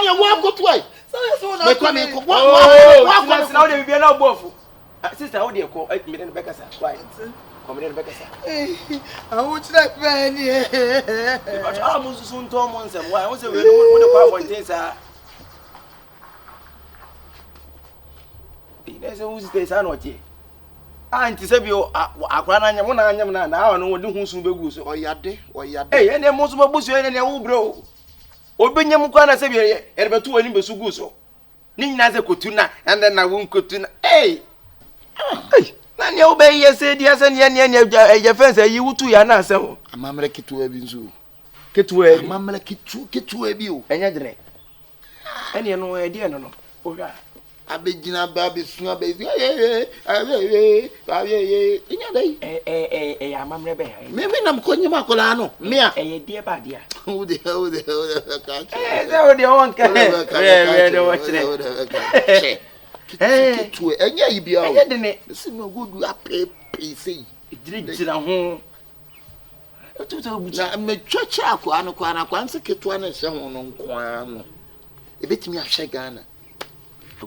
ya wa ko to ai so na me kwa me ko wa na o de bia na obofu sister o de ko me de bekasa why come de bekasa awu chira pe ni but am susu nto mo nsem why won say we de kwa bonten sa ina se won stay sa no tie anti se bi akwa na anyam na anyam na na no de hu sun begu so oyade ene mo so babu so ene wo bro obenyam kwa na se bi erebetu wani besu gu so ni nyina se kotu na and na won kotu na na ne obe yese dia se ne ye fence yi wutu ya na se ho amamre kitu bi nzu ketu e amamre kitu bi o enya dre ene no e dia no ohwa abegina ba besu abezi inya dai amamre be me nam ko nyima kola no me a die ba dia o de ka se o de won ka de wo chire kitu enya ibia o enya de ne se me godu apepe sei gira ho tutu buchi na me twacha akwa no kwa na kwanse ketu na hye ho no nkwa no ebetimi ahwe Ghana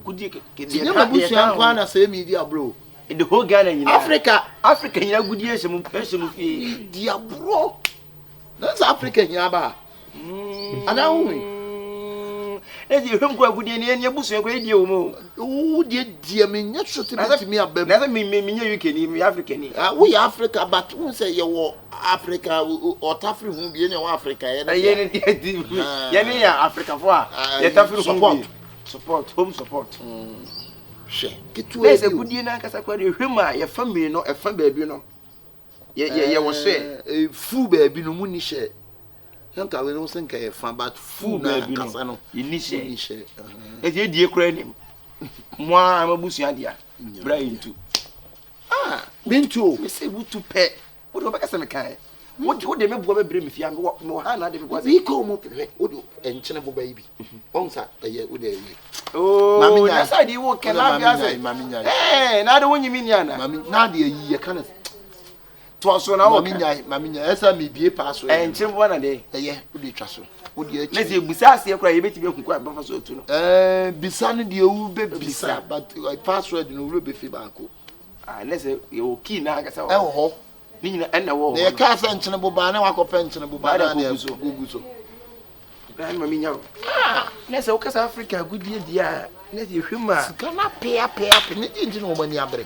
kudi ke na busu akwa na se media bro the whole Ghana nyina Africa nyina gudi ehemu fi dia bro that's Africa nyina ba ana hu ezi hwem kwa gudi ne ne busu kwa die wo mo wo die me nya shote betimi abam na me nya UK ni me Africa ni we Africa but who say you wo Africa or tafri hu bi ne wo Africa ye ne ya Africa fo a ye tafri support home support she kitu e se gudi na kasa kwa de hwem a ye family no e fa baabi no ye wo she fu baabi no mu ni she yanka we no senka ye fa but fu na kasa no ni she e je die kura ni mo amabusu adia bra into bintu me se butu pe wo do bekasa me kan wo de me buo me bre me fia me ha na de me kwa we ko mo pe wo do enchene bo baby onsa eye wo de eye mami nya sa di wo kela bia se na de wonyi mi nia na mami na de yi ye kana to so na wo mami nya esa me bie pa so enchene bo na de eye wo de twa so wo de achi na se busa ase kura ye beti be hu kwa ba so tu no bisa no de wu be bisa but password no wo be fi ba ko na se ye o key na akasa wo ho ni nyina enna wo na ye ka sa enchene bo ba na wakopa enchene bo ba na gugu so na mami nya na se o kasa Africa gudie dia na se hwema sika na pe ne di no mani abre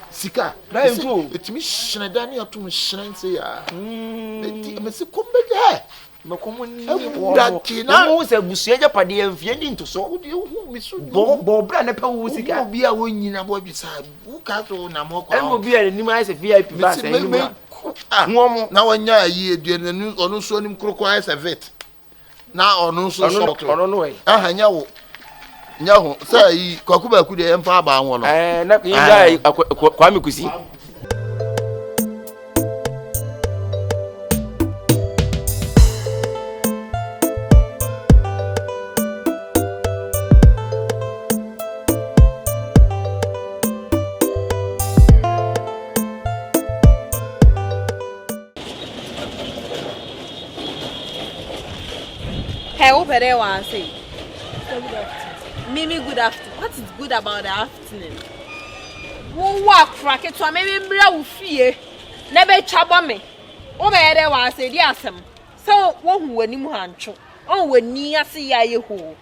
sika na entu etimi hyene da ne atum hyene nse ya me se kombe de me komo ni da kina mo se busu eja pade amfie ndi ntoso wo de hu mi so bo bra na pa wo sika obi a wonyina bo bi sa wo ka so na mo kwa obi a ni ma se VIP ba sa ni ma homo na wanya yi eduane onu so nim kroko ai se vet na onu so ono no e aha nya ho sa yi kwakuba ku de emfa aba anwo no na yin ga kwa mi kusi Hey, over there, I say. Mimi, good afternoon. What is good about the afternoon? Who walk crack it to maybe bra fear. Never trouble me. Over there, I say, yes, so one when you hancho. Oh, when near see I ho.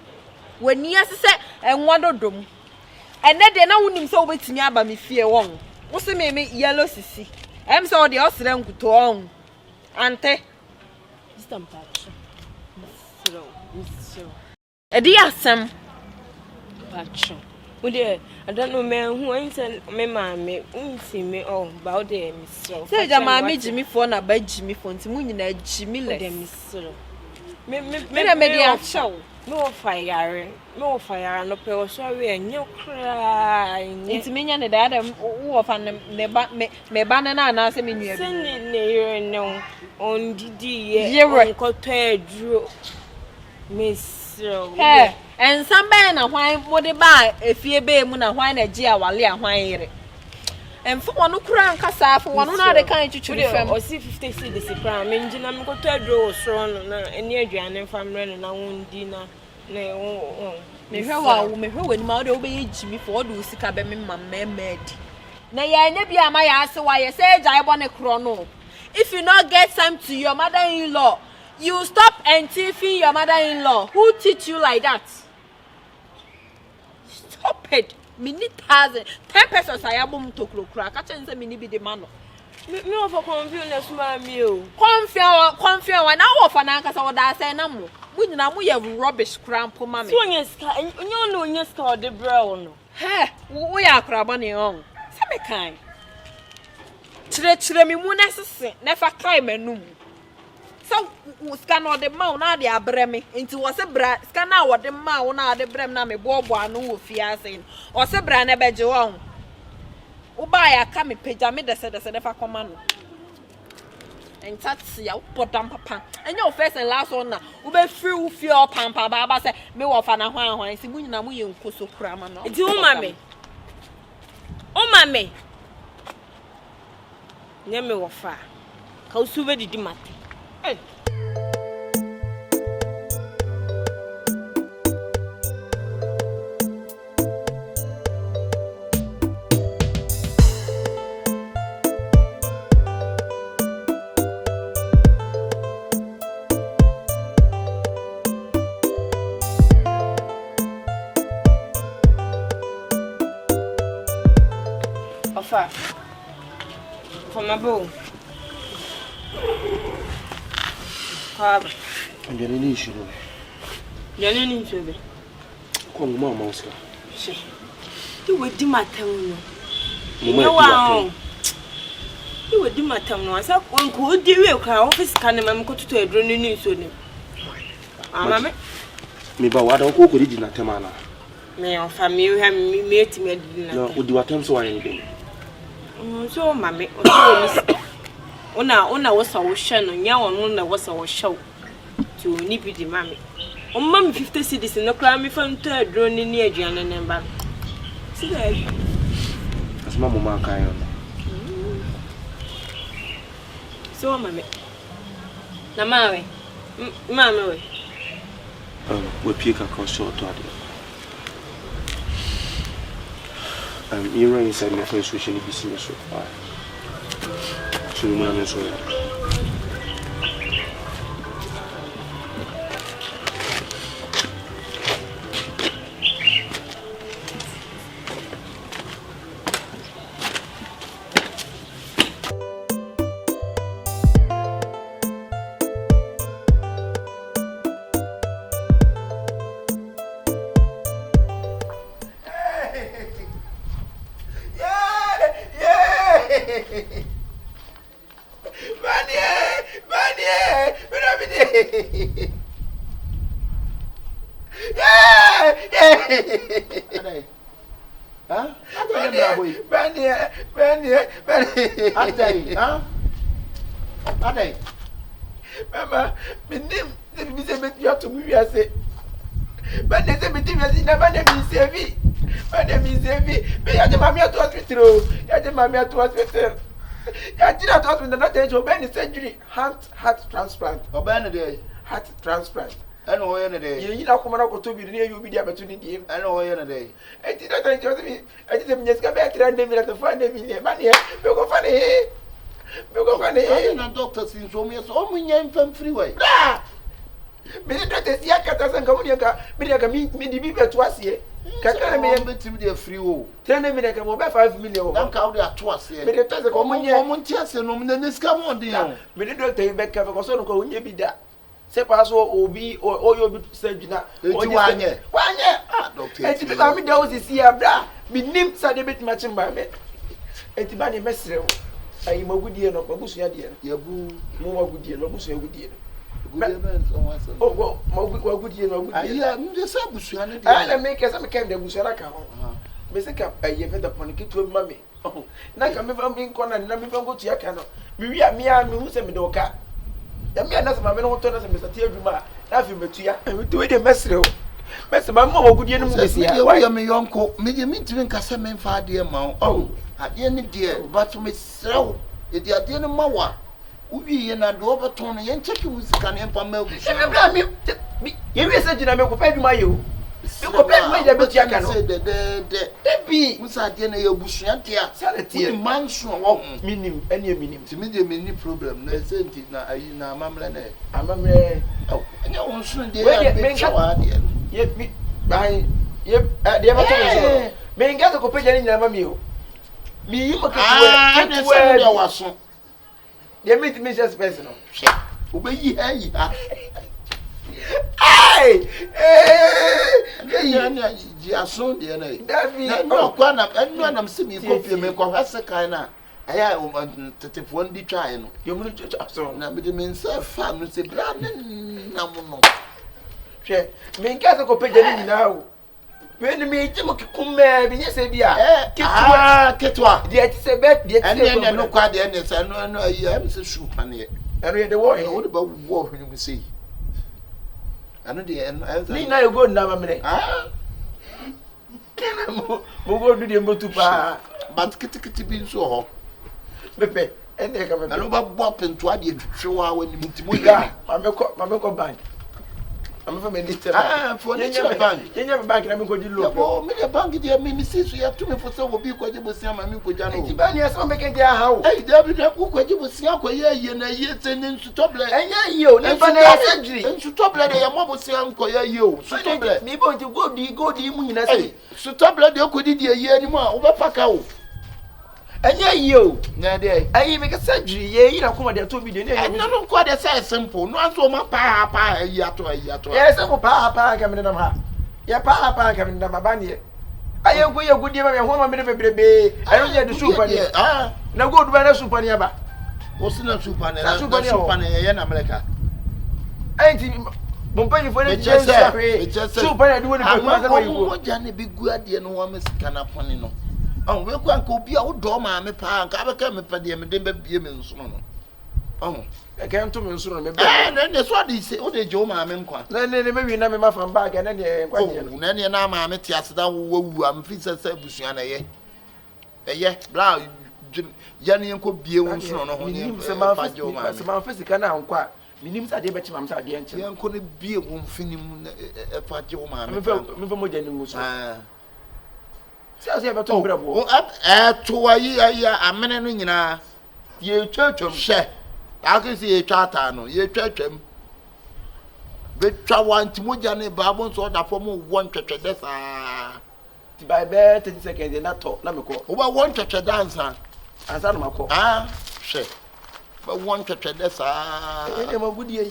When near say, and wonder drum. And then they know him so with me about me fear one. What's the name? Yellow sissy. I'm so the Austrian good to own. Ante. A dear Sam Patron. Would I don't know man who ain't me mammy, see me all about them, so. Say, Jammy Jimmy phone a bed Jimmy phone to moon in Jimmy let them, so. Me show. No fire, and no pill, sorry, and no cry. It's me and the other who often me banana and answer me near no on Didi, you cottage drew. Miss Hey, and some man a wine would buy if you be moon a wine a dear while you wine. And for one who crank us off for one other kind to choose or see 50 cities. I'm engine, I'm going to draw strong and near Jan and from running. I won't dinner. Ne me hwe wa me hwe wani ma o de obeyi jimi for do sika be me mamedi na ya nya bia ma ya ase wa ye say jai bo ne kro no. If you not get time to your mother-in-law, you stop thieving your mother-in-law. Who teach you like that? Stop it. Me need 10 pesos I abum to krokra. Ka chen say me ni bi de man no. Me offer confuse ma me o. Confuse na wo fa na nkasa wo da say na mo. Mu nyina mo ye rubbish cramp ma me. So onye ska onye no onye ska o de brown no. He, wo ya akraba ne on. Say me kan. Chire mi mu na sese na fa kai manum. So ska no de ma na de abre me. Enti wo se bra ska na wo de ma wo na de brem na me bobo anu wo fiase. O se bra na beje wo. Wo ba ya ka me peja me de se de fa koma no. And that's ya podam papa. And your first and last one na wo be free wo fie o pampa ba say me wo fa na hwan si mu nyina mu ye nkoso kura ma no. Enti wo mame. Nyame wo fa. Ka usuwe didi mate. Eh. Ofa. For my bow. Father. And you need to. You need to be. Come on, Moscow. You would do my tongue. You would do my tongue. I said, one could do a crowd office can go to a drone news on him. Mamma, me, but what don't cook it in a temana. May our family have made me no, would do attempts or anything. So, mammy, Ona was our shan on Yawan was our show to nip the mammy. On mammy 50 cities in the crime from third drone near Jan and back. See that? That's Mamma Kayon. So, mammy. Now, mammy, we pick across short to you inside my first wish in the business. So, you know, so. Mama, my name is a bit you to me. I say, but there's a bit of never name is heavy. My name is heavy. May I mammy to hospital? I did mammy to hospital. I did not hospital, not age of any surgery, heart transplant, or banner heart transplant. I know when a day you know, come on to be near you be the opportunity. I know when a day. I did not enjoy me. I didn't just come back and name it to find them in money. You go funny. You go funny. And doctor since so much only from freeway. Me doctor see cat as come me the people twice here. Kaka me betim dey free o. Tell me like am over 5 million. Now ka dey twice here. Me the twice come on here. Omo ntiase no me na scam on dey. Me the doctor you back because so no ko unye bi da. Se pass obi o you bi surgery Eti wanye. Ah doctor. Eti be me dey o sisi abra. Me nim sa dey bet match mba me. Eti ba ne mesre o. Ayi magudie no magusua de no. Yabu mo magudie no magusua gudie no. Good man someone say. Oh go magudie no gudie. Ayi me dey say busua ne dey. Ah na me kesa me kem de busua na ka ho. Me se ka ayi fe da pon kitu ma me. Na ka me fa me nkona na me fa go tua ka no. Me wi a me hu se me de oka. Ya me na se ma me no to na se me sa tie adwuma. Na fi metua. Me to we de mesre o. Mesre ma mo magudie no mu besi ya. Why am me yonko? Me dey me ntimi nkasa me fa ade ma o. Ade ne dey but me serew. E dey ade ne mawa. Ubi na do obeton yen check you sika na empa ma abusu. Me you say jina me ko pa dwuma yo. Me ko pa dwuma ya betu aka no. De bi musa de na ya abusu ante a. Sanete manso wo minim ene minim. Ti me de me problem na senti na ayi na amamre na. Amamre. Anya won so de ya be chawa de. Ye bi bai ye de ma to so. Me ngasa ko pa jani nyina ma mi o. Mi yi mo ketuwe de waso. They meet me just personal. Obey ye. Hey! Jiason de na. David, no kwa na enu na msimi kopi me kwa hase kan na. Aya tetefo ndi twae no. You mun so na me de me nsa fa no se bra na mo no. Hwe, me nkasa ko pejani nyina o. When me timo kumme bi nyese bia. Ketwa. Dia ti se bet, dia ti se. Ene no kwa de ene se no ayi am se shu pane. Eno ye de wo. Wo de ba wo hunu mu sei. Ano de en ni na you go na mamre. Mo go do de mbotu pa. But kitikiti bi nso ho. Pepe, ene ka pepe. Ano ba bo pento ade twetwewa wani mutimo ya. Mameko bank. I'm from a little for the bank. You never bank, I'm going to do low. Me the bank, dear Mrs. You have to me for some will be quite able to see my new Kojano. Tibania, so making their house. Hey, David, I will quite able to see how ye and a year sending to top land. And you, never surgery. And to top land, I am almost saying, you. So me going to go the moon. I say, so top land, you could be a year anymore over Pacao. And you, Nade, I make a surgery, ye, come there 2 million. And no, quite as simple. No, so my papa, a yato. Yes, I'm a papa coming in the house. Your papa coming in the Mabani. I am going to good year, my home, baby. I don't get the soup on here. Now go to buy a soup on your back. What's in a soup on in America? I ain't Bumping for the just soup and I do it. I'm Johnny be good, you know, Miss Canapone. Oh, we can't be out door, mamma, pa, and come for the Demon Sono. Oh, I came to me soon. And then that's what he said, oh, the Joe Mamma. Then maybe never from back and then any mamma, Tias, that woo, I'm Fisa Busiana, eh, blah, Janny could be a woman, some physical now, quite. Minims are debating myself, the ancient couldn't be a woman finning a fat Joe Mamma. More than says ever to up to a year, a man in ye church of share. I can see a charter, ye church him. But one Timujani Babons or the form of 1 church a death. By bare 30 seconds in that talk, Namako. Over 1 church a dancer, as Anamako. Share. But 1 church a death, a good year.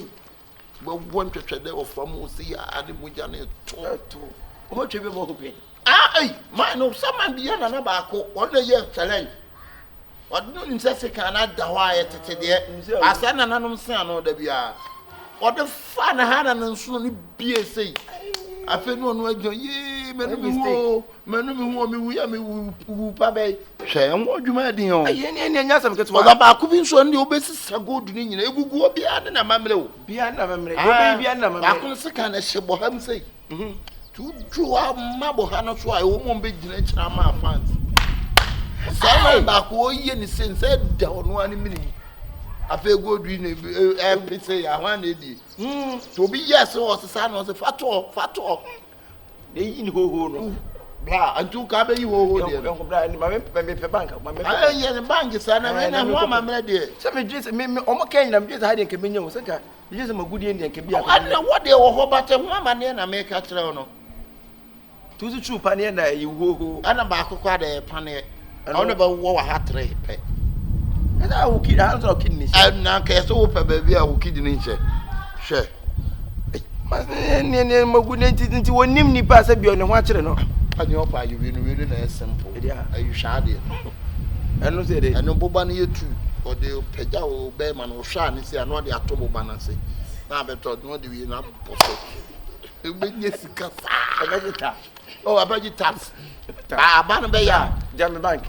But 1 church a day of from Musia, Adimujani, 2. What you be more to man, no, someone beyond an abaco, 1 year challenge. What no incessant cannot the wire today. I send an unknown son or the beer. What the fun I had and soon be a say. I feel no way, ye, man, we are me, who, Pabe. Say, and what you made in your yes, I'm getting what about Kubin son, the obesis are good in it. We go beyond a mamma, beyond a mamma, beyond a mamma. I couldn't say, can I say, what I'm saying. To draw out Mabo Hannah, so I won't be the nature of my fans. Some back, oh, ye, since said down 1 minute. I feel good in a say, I wanted it. To be yes, or the son was a fat talk. They in who, blah, and 2 cabin you over my bank. My bank is an and one, my lady. Some just almost can't, I'm just hiding Camino. Second, just a good Indian can be. I don't know what they were about a woman and I make a trono. To the true panena, you who and about a panel. I don't know about what I had to pay. And I will kid hands or kidneys. I'm not cast over, baby. I will kid in each. Sure. My good into one nimney pass a beyond the watcher. No, and your pie, you've been really simple. Are you shabby? I know that I know Bobani too, or the Pejao Bearman or Shan is not the Atomo Banasi. Now, but not the way not possible. Yes, oh, about your tax. Banabaya, Jammy Bank.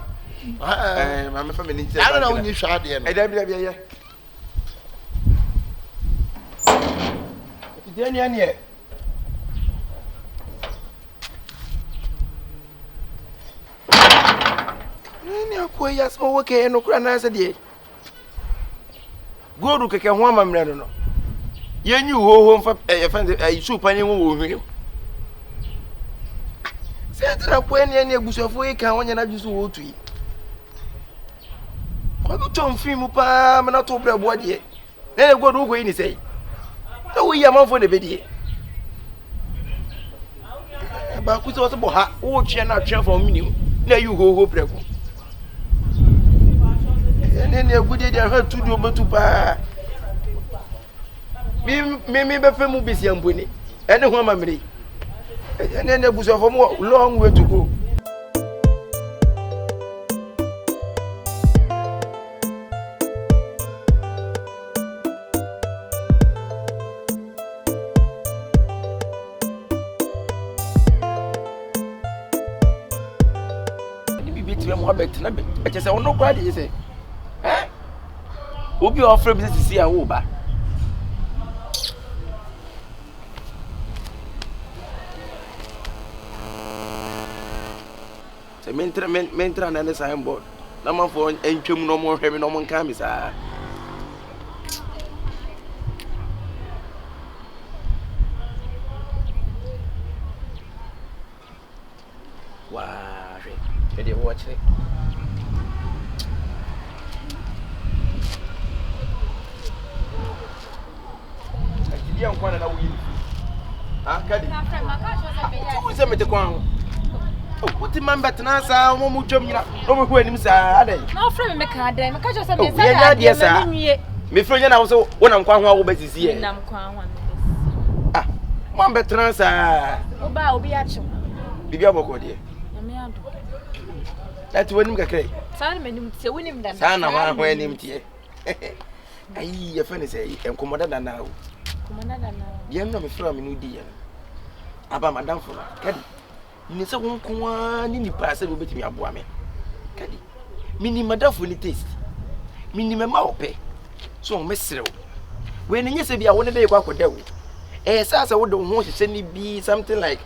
I'm a family. I don't know when you shot the end. I don't believe you. Jenny, yes, okay, no crana as a day. go to keke ho amamre no yenyi ho mfa soup ani wo hwiri se tra po ene ne agusofo yi kan wonya na jusu wo tu yi ko bi tom film pa me na to brabo de ne go do go yi ni sei to wo yi amanfo de bedie ba ku so bo ha wo twe na twe for minim na yi ho brabo ne agudie de ha tu do betu pa me be femu bisi amboni ene ho amamre ene buso for long way to go ni bi tire mo abet na be e che se wono kwa de se obi offer bi se si a wo ba mentra na nesa signboard na man for entwem no mo hwemi no mo nka mi sa wa re dey watch it ya nkwana na wuyi Cardi tu se mete kwa what the man betna sa mo mu twam nyina no mo hu anim sa adai na ofre me ka adai me ka cho se me sa ya dia sa me fro nya na wo so wona nkwa ho a wo bazisi e na nkwa ho man betna sa obi a chi bibi aboko de na me ado that wonim kakrai sa na menim tie wonim dan sa na ho anim tie ai ye fa ne sei enkomoda da na wo komanda da na ye no me fro me no di ye aba madam fo Cardi ni se won kwa ni nipa se be betimi aboa me Cardi mini madafo ni taste mini mema ope so me serew we ni nyese bia won dey kwa koda wo sa wo de ho hye ni bi something like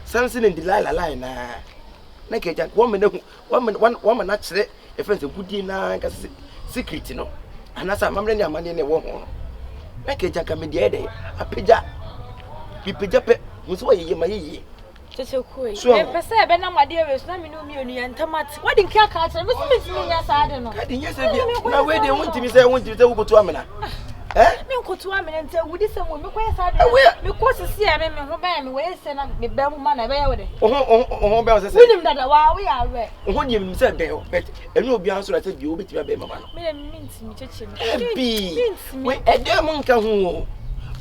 something in the line na ke jan one na kire e friends gudi na ka secret no anasa mamre ni amane ne wo ho na ke jan ka me de dey apeja bi peja pe wo so ye maye Cheche koi. Me pese be na made we so na me no mi onu ya ntamati. What din kia ka tell me so me nya sa ade no. Cardi nya se bia. Na we dey wontimi se wo botu amena. Me nkotu amena nte wudi se wo me koye sa ade. Me ko sisi ya me ho ba me we se na me ba mu ma na be ye we de. Oho be o se se. Winim dada wa we ya we. Oho nim nim se be o. Bet enu obi an so ra se bi o betimi be mama no. Me ntimi cheche me. Bi. We edem nka ho.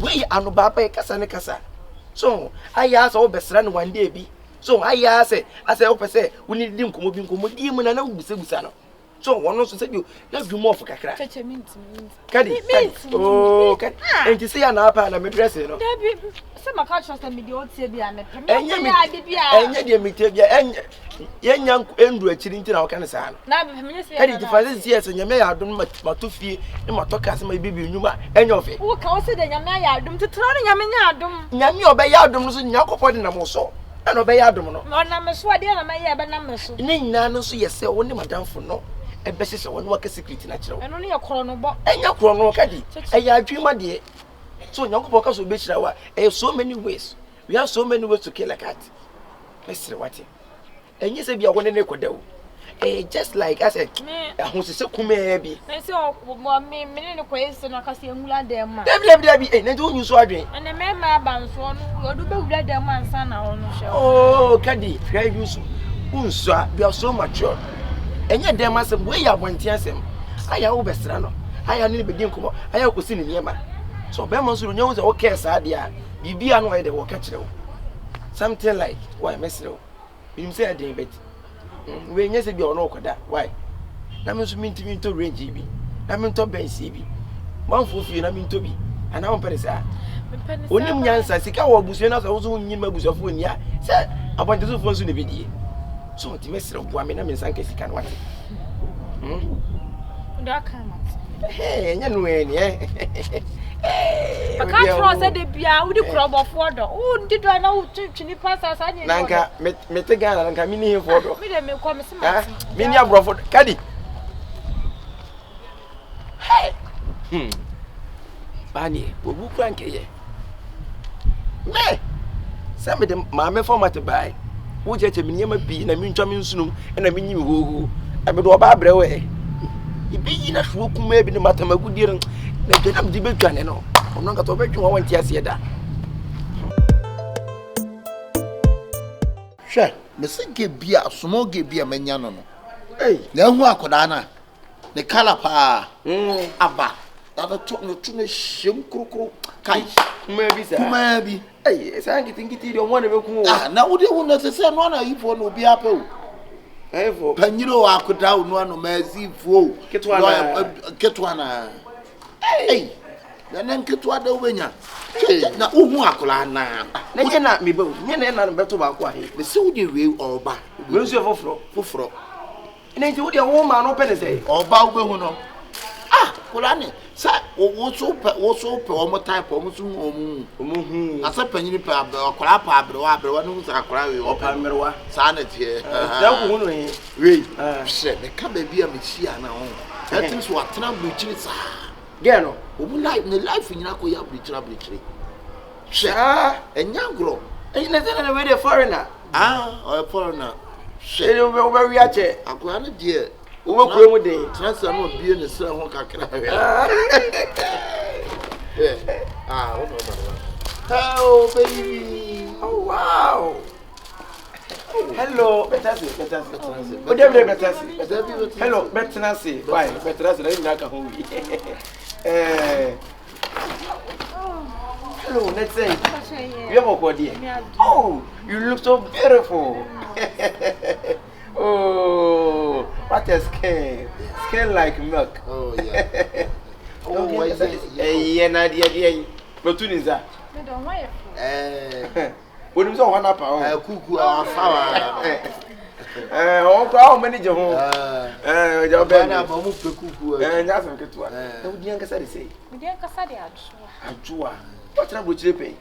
We anu baba e kasa ne kasa. So aya so obesra no one day bi so aya say opese woni di nkomo di mu na na busebusa no so wono so say bi na dwumo of kakra cheche minti Cardi Cardi enti say na apa na me dress no Dabi se maka trust me di otie bi ame pe me ade bi a enya di emite bi enya yenya endu akiri nti na wo kan sa no na be me say Cardi di faze sie se nyame ya adom mato fie e mato kase ma bibi nyuma enya ofe wo ka wo se de nyame ya adom tetro no nyame nya adom nyame obeya adom no so nyakopɔ de na mo so na obeya adom no na me so ade na me ya be na me so ni nyina no so yese wo ne madamfo no e be hye wo ne waka secret na kyerɛ wo eno ne ye koro no bo enya koro no Cardi eya adwuma de so nyakopɔ ka so be kyerɛ wa so many ways we have so many ways to kill a cat let's what enye se bia wo ne koda wo just like I said ho se kuma bi na se me ne ko yesi no ka se enwula dem ma dabi na do nyu so adwen ene me ma ba nso no odu be wula dem ansa na wo no hwe Cardi try use unso bia so mature enye dem asem we ya bonti asem aya wo besra no aya ne be din komo aya ko si ne niema so be mo so nyu so wo care sa de a bibia no e de wo ka kire wo something like why mesro you say adin bet we nyese bi ono koda why na me so mintimi to range bi na me to bensi bi manfo fi na me to bi ana on peresa onim nyansa sika wo busu na so wo nyin magusafo ni a se abanteso fo so ne bidie so ti mesre bo ame na me sanka sika no wate nda kama nya no eni aka tro se de bia wo di krobofo do wo ndi do na wo twini pasa sa nya nanka me te gana nanka mi ni hefo do me de me ko me se ma mi ni abrofo Cardi Bani, obu kranke ye. Me. Some of them mamma format to buy. Wo je che meniyama bi na mi ntwa mi nsunum na mi nyim hoho. Abe do ba brewe. Ibi yi na hwo kuma bi ne matamagudie na gbenam di betwane no. Ono nka to betwe wo wanti ase da. Hwe, me se gebia, somo gebia manya no no. Na hu akoda na. Ne kala pa. Aba. Da to no tu ne hjem krokro. Kai. Kuma bi sa. Kuma bi. Esa ngiti dio mo na beku Ah, na wo de wo na se no na yifo no bi apa o. Efo. Panyiro akoda o no no mazifo. Ketwa na. Na nketwa da obenya. Na uhu akola na. Na ye na me ba. Nye na na beto ba kwa he. Me se wo de we oba. We nso foforo. Ina nti wo de wo ma no pe ne sei. Oba wo behu no. Ah, kola ni. Sa wo so pe o mo type o mo so omu. Asa panyini pe akola pa abrewa no sa akola we o Pa merwa. Sa na tie. Da wo hu no he. We. She me ka ba bia me chia na ho. That things what na buchiri sa. Ge no. Obu life nyina ko ya buchiri. She. Enyagro. Na say na we dey foreigner. O foreigner. She. We we ache. Akola na die. Wo kure mu dey. Transfer no bie ne sra ho kakra. Oh no. Oh baby. Oh wow. Hello, better say. Oh, better say. Hello, better say. Bye, better say. Na ka ho wi. Hello, let's say. You have a body. Oh, you look so beautiful. Oh, what a skin. Skin like milk. Oh yeah. Oh, why is it? Yeah, Nadia. But two is that. What is all one up? Cuckoo, our flower. How many your home? Your banner, cuckoo, and that's what you are. What do you say? What trouble would you pay?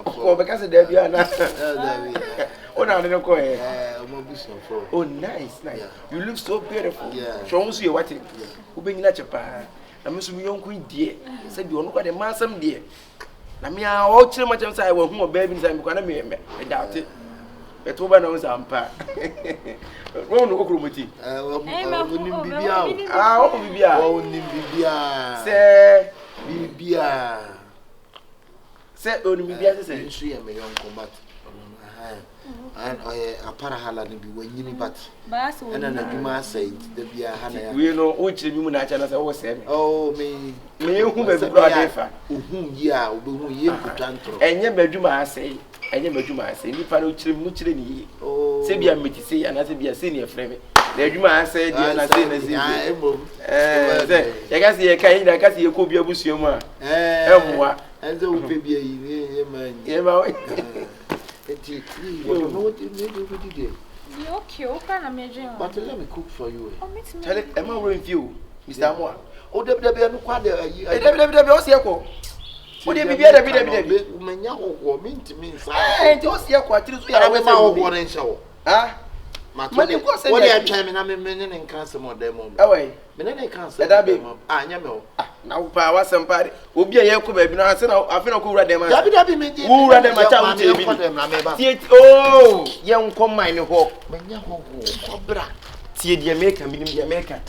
Oh, because there you are not. Oh, no, no, go ahead. Oh, nice. You look so beautiful. Yeah. Show us you what it. Who bring that your pa? I'm Miss Young dear. Said you look at the man some dear. I mean, I all too much outside where whom baby is I'm going to be. I doubt it. But over knows I'm pa. Won't look with you. Say. Bibia say only bibia say she am a young combat and a parahala be when you but and then Juma said the bia hana we know which you na chana say was say oh me who be brother fa who ya who ye kutantro enye badwuma say nipa no chire mu chire ni say bia meti say ana say bia say ne freme the adwuma say dia na say na say say ya ga say kai da ka say ko bia busuo mu a emwa enze wo pe bia yi e man e ba eti you know what you need to do there you okay o ka na me dwen but let me cook for you tell it am I with you Mr. Amwa o de no kwa de yi de o se ko o de bibia de menya hoho minti minsa nti o se ko atiri so ya we ma hoho ne nhyɛ wo Mani ko se what dey atwa me na me ne nkan se mo dem mo me ne nkan se anya me o na wo pa wasem pa obi a ye ko ba bi na ase na afi na ko wura dem dabi me dey wura dem cha wo te bi tie oh ye nko man ne ho menya hoho kobra tie die meka minim die meka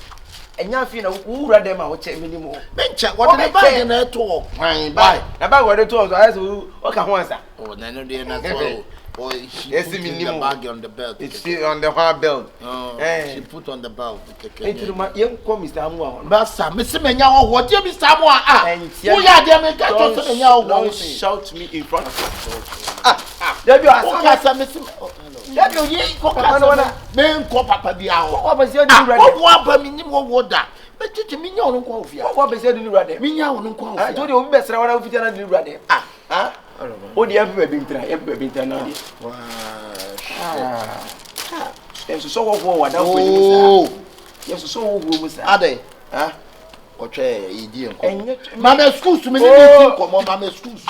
enya afi na wura dem a wo che minim ho mencha what dey bag na to kwan bai na bag wo dey to so aso o ka ho ansa oh na no dey na to boy, she put the bag on the belt. It's still on the hard belt. She put on the belt. Into my young come Mr. Amwa. Bassa, Mr. Menya, what you Mr. Amwa? Who are the Americans? Don't shout me in front of you. There you are, Mr. There you are, men call Papa Biao. What was your new ready? What was minimum water? But you mean your own coffee. What was your new ready? Minya on coffee. I told you best around with your new ready. Oh, the ever been trying now. Yes, so what war down for you. Yes, so who are they? Okay, idiot. Mamma schools to me, come on, Mamma schools.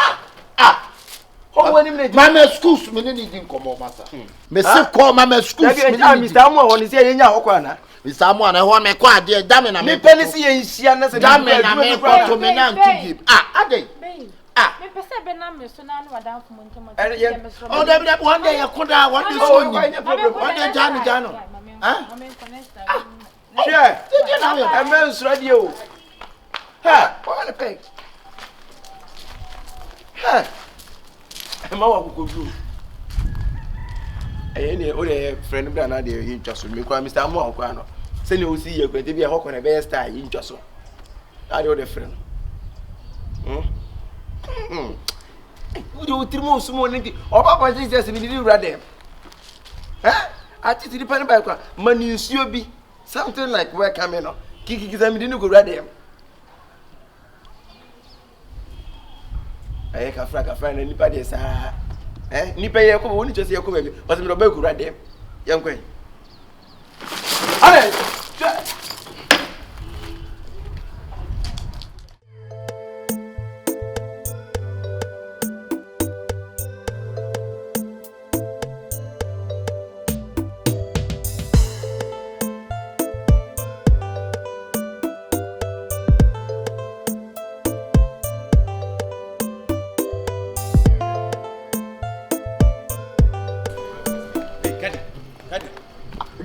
Mama schools me need come master. Me say call mama schools me need. Mr. Mo won say yenya hokwa na. Mr. Mo na ho me kwa de dame na me. Me pele si yenhia na say dame na me kwa to me na give. Ade. Me pese be na me so na no wadan fo mo ntoma. Oh, that one day you could one day so one day Jano. Sure. A man's radio. Ha, what a peg. Ha. I'm all go blue. Any other friend of the idea in just me, Mr. Mo. Send you see you're going to be a hawk on a bear style in just so. I know the friend. You three small lady. Or Papa Jesus, we didn't read them. Huh? I think the pen back. Money you be something like where coming on. Kiki is a didn't go read them. I can't find anybody. Nipa Yaku only just Yaku, but I'm not going to read them. Young Queen.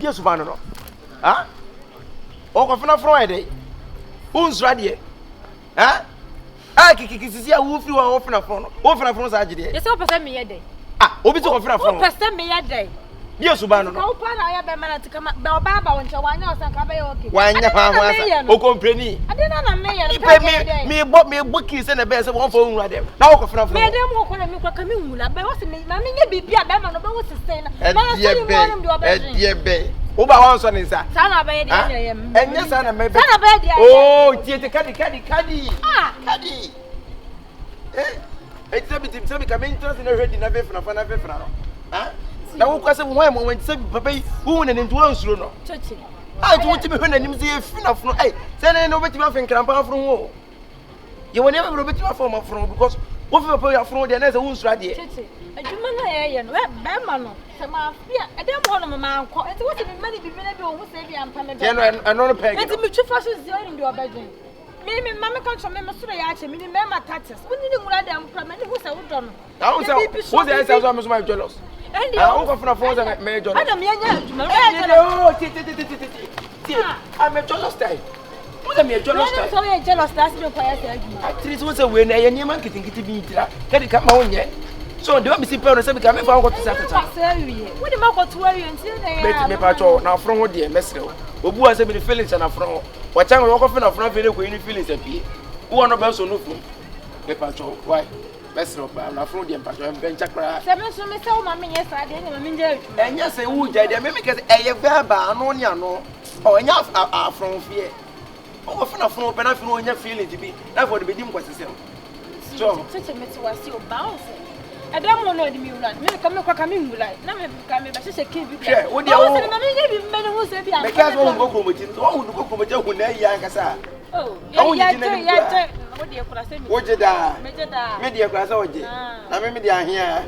Subhano. Ah? O ko fina Friday. Who's ready? Ah? Ah, kikisi ya wo fi wo fina fro no. Wo fina fro sa agide. Yes, o pese me yede. Ah, obi to ko fina fro. O pese me yede. Bi Subhano no. Ka o pa na ya be mana tika ba ba won che wanya o san ka be okay. Wanya ha ho asa. O kompreni. Ade na me ye. Me book se na be se won fo nwura dem. Na wo ko fina fro. Me dem ko na me kwa ka me nwula be wo se me ma me nye bibia be ma no be wo sesen na. Ma so you want him do be. Oba wan so nsa. Sana ba ye de ye. Enya sana me be. Sana ba ye de. Oh, tie Cardi. Ah, Cardi. Eti bi ka me interest na ready na be fina no. Ah? Na wo kwase wo hwan mo wanti papa yi wo na ntu ansuro no. Chochi. Ah, tu wuti me hwan anim se fina fino. Eh, se na no beti ma fe nkrampa afro ho. Ye woni me beti ma fo ma fro because wo fe papa ya fro de na se wo nsura de. Chochi. Adwuma na ye no be ma no. Se ma fia e dem ho no ma anko. Enti wo se me mani bi na bi wo se bi ampa me be. Ye no eno no peg. Enti me twifa so zero ndi obadwen. Me mama kan so me soro ya ache me ni me ma taxes. Woni ni ngura de ampra me ni wo se wo do no. Na wo se so me so my jealous. I go for phone and major. I don't I'm a jealous type. What am I jealous type? So you're jealous, that's your quiet. I treat once a win, I am man getting to be there. Can you come on yet? So don't be simple and say, become if I got to Saturday. What am I got to worry until they are now from what dear Messer? Who has been feelings and a from what time we walk off in a front video when you feelings appear? Who are not so no food? Why? Best of I'm from the empire and venture cry. Seven so me tell mammy yes I didn't and yes I would I make it a verba no or enough from fear. Oh from a phone but I feel when you're feeling to be that would be dim was the same. So such a mess was still bouncing. I don't know the mulan. Maybe come in like now come but she's a kid. What do you men who say I can't go with it. Oh, go with you when they Oh, yeah. What did I? Media class, oh, I remember they are here.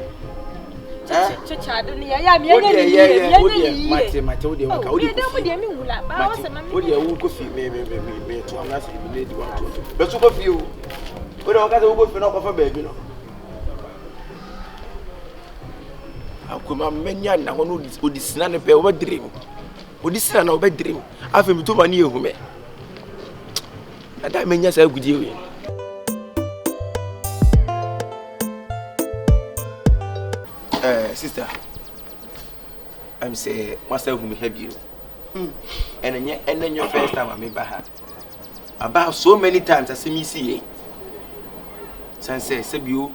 That means yes, I would do. Sister, I'm say, master whom have you? And then your first time I made by her. About so many times I see me see. Sanse, Sabu,